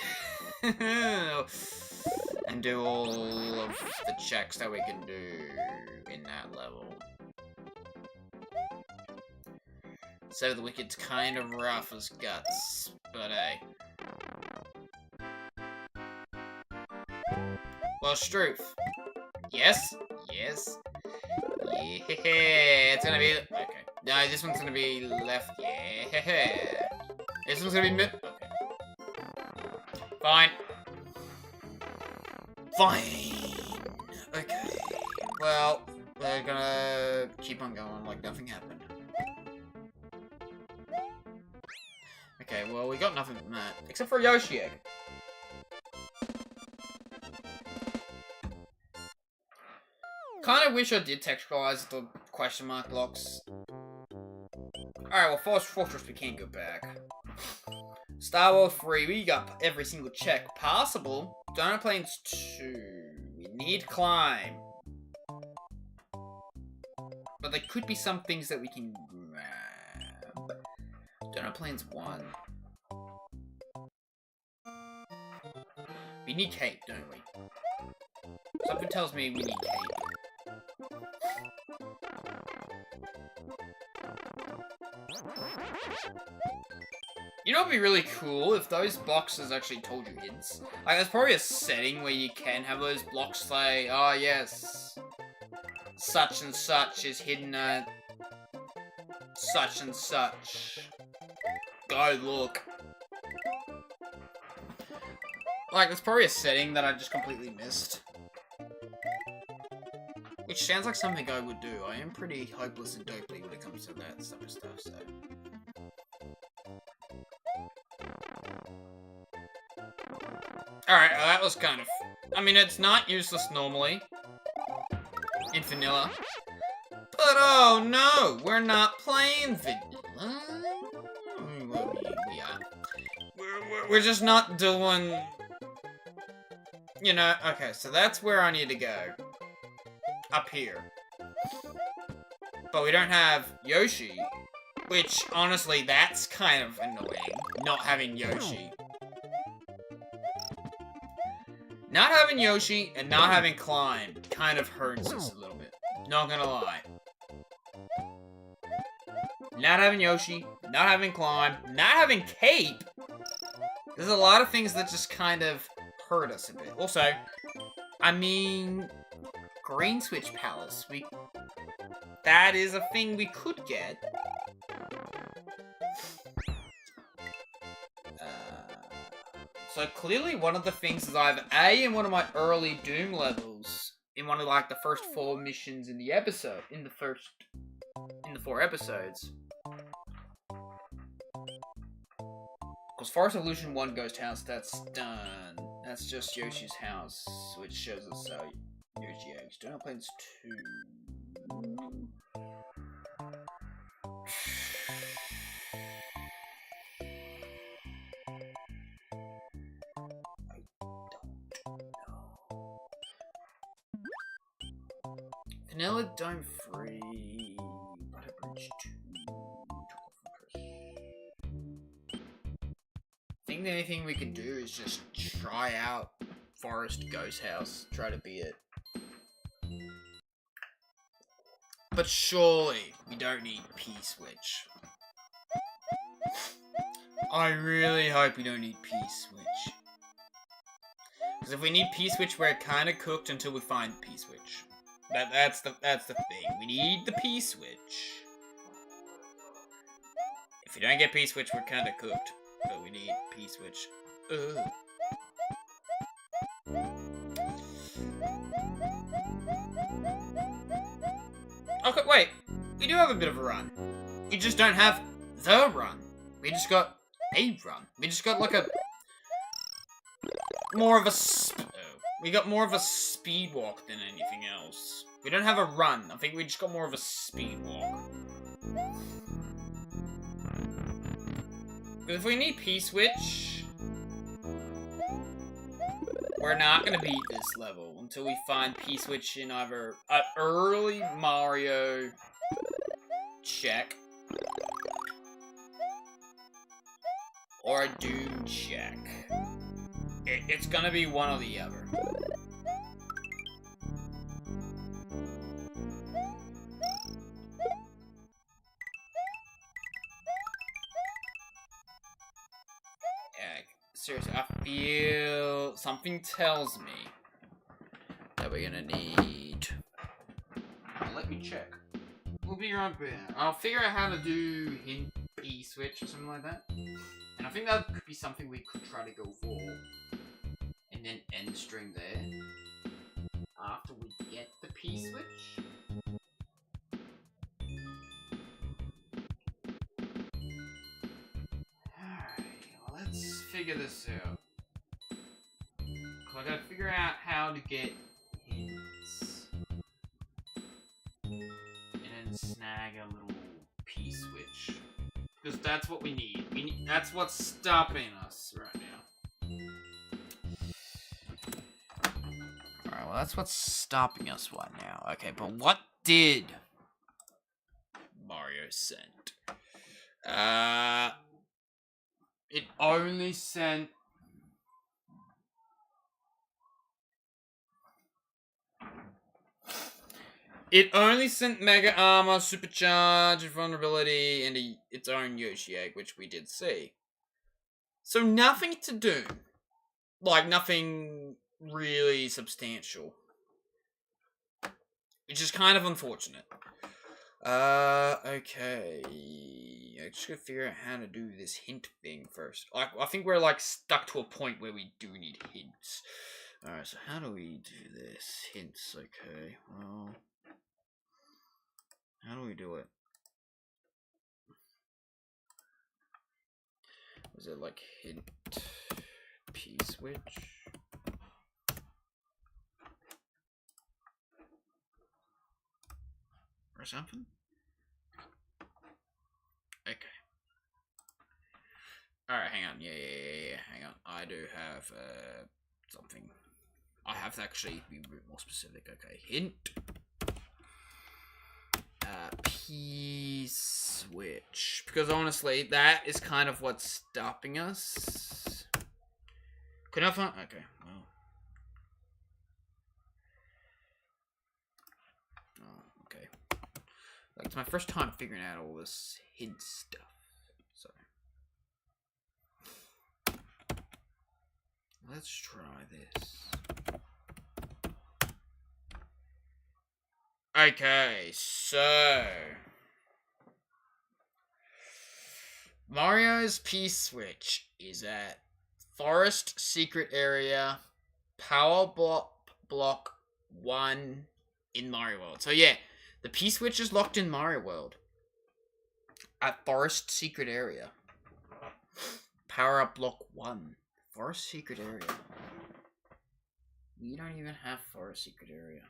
And do all of the checks that we can do in that level. Sever the Wicked's kind of rough as guts, but hey. Well, Struth. Yes? Yes? Yeah, it's gonna be... Okay. No, this one's gonna be left. Yeah. This one's gonna be mid... Okay. Fine. Okay. Well, we're gonna keep on going like nothing happened. Okay, well, we got nothing from that. Except for a Yoshi egg. Kind of wish I did texturalize the question mark blocks. Alright, well, Fortress, we can't go back. Star Wars 3, we got every single check possible. Donut Plains 2, we need climb. But there could be some things that we can grab. Donut Plains 1. We need cape, don't we? Something tells me we need cape. You know what would be really cool if those boxes actually told you hints? Like, there's probably a setting where you can have those blocks say, oh yes, such and such is hidden at such and such. Go look. Like, there's probably a setting that I just completely missed. Which sounds like something I would do. I am pretty hopeless and dopey when it comes to that type of stuff, so... Alright, well, that was kind of... I mean, it's not useless normally. In vanilla. But oh no! We're not playing vanilla. Well, we are. We're just not doing... You know, okay, so that's where I need to go. Up here. But we don't have Yoshi. Which, honestly, that's kind of annoying. Not having Yoshi. Not having Yoshi and not having Climb kind of hurts us a little bit. Not gonna lie. Not having Yoshi, not having Climb, not having Cape. There's a lot of things that just kind of hurt us a bit. Also, I mean, Green Switch Palace. That is a thing we could get. So clearly one of the things is either A, in one of my early Doom levels, in one of like the first 4 missions in the episode, in the 4 episodes. Because Forest Illusion 1 Ghost House, that's done. That's just Yoshi's house, which shows us Yoshi eggs. Donut Plains 2. Vanilla Dome 3. Butter Bridge 2. I think the only thing we can do is just try out Forest Ghost House. Try to beat it. But surely we don't need P-Switch. I really hope we don't need P-Switch. Because if we need P-Switch, we're kind of cooked until we find P-Switch. That's the thing. We need the P-Switch. If we don't get P-Switch, we're kind of cooked. But we need P-Switch. Okay, wait. We do have a bit of a run. We just don't have the run. We just got a run. We just got like a... we got more of a speed walk than anything else. We don't have a run. I think we just got more of a speed walk. Because if we need P-Switch, we're not going to beat this level until we find P-Switch in either an early Mario check or a Doom check. It's going to be one or the other. Seriously, I feel... something tells me that we're gonna need... Let me check. We'll be right back. I'll figure out how to do hint E-switch or something like that. And I think that could be something we could try to go for. And then end the stream there. After we get the P-switch. Let's figure this out. Cause I gotta figure out how to get hints. And then snag a little P-switch. Because that's what we need. That's what's stopping us right now. Alright, well that's what's stopping us right now. Okay, but what did Mario send? It only sent... It only sent Mega Armor, Supercharge, Vulnerability, and its own Yoshi Egg, which we did see. So nothing to do. Like, nothing really substantial. Which is kind of unfortunate. Okay. I just gotta figure out how to do this hint thing first. I think we're, like, stuck to a point where we do need hints. Alright, so how do we do this? Hints, okay. Well... how do we do it? Was it, like, hint... P-switch? Or something? Okay. Alright, hang on. Yeah. Hang on. I do have, something. I have to actually be a bit more specific. Okay. Hint. P-switch. Because honestly, that is kind of what's stopping us. Could I find... okay, well. Oh, okay. Like, it's my first time figuring out all this hint stuff. So. Let's try this. Okay, so... Mario's P-switch is at Forest Secret Area, Power Block 1 in Mario World. So yeah, the P-switch is locked in Mario World. At Forest Secret Area. Power up block 1. Forest secret area. We don't even have forest secret area.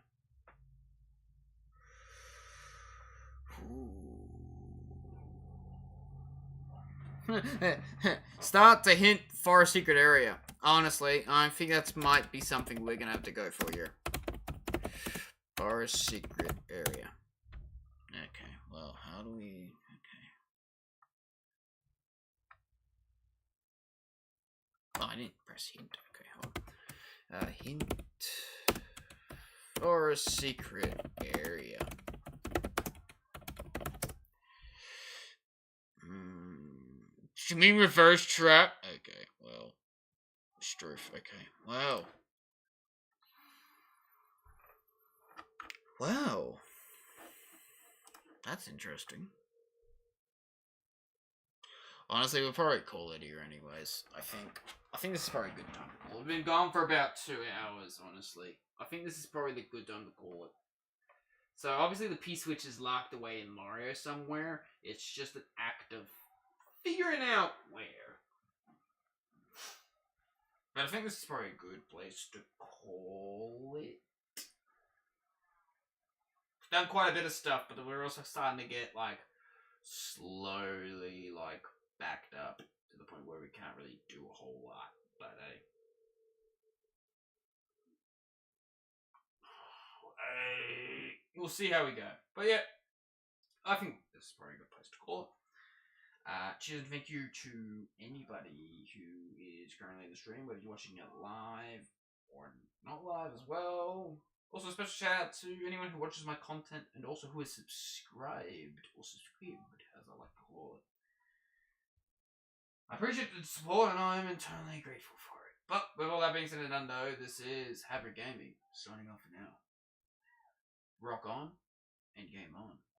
Start to hint forest secret area. Honestly, I think that might be something we're gonna have to go for here. Forest secret area. Okay, well, how do we... Okay. Oh, I didn't press hint. Okay, hold on. Hint... Forest secret area. You mean reverse trap? Okay, well... Struth, okay. Wow. Wow. That's interesting. Honestly, we'll probably call it here anyways. I think this is probably a good time to call it. We've been gone for about 2 hours, honestly. I think this is probably the good time to call it. So, obviously the P-switch is locked away in Mario somewhere. It's just an act of figuring out where. But I think this is probably a good place to call it. We've done quite a bit of stuff, but we're also starting to get, like, slowly, like, backed up to the point where we can't really do a whole lot. But, hey. We'll see how we go. But, yeah. I think this is probably a good place to call it. Cheers and thank you to anybody who is currently in the stream, whether you're watching it live or not live as well. Also, a special shout out to anyone who watches my content and also who is subscribed, or subscribed, as I like to call it. I appreciate the support and I am eternally grateful for it. But with all that being said and done though, this is Havre Gaming, signing off for now. Rock on, and game on.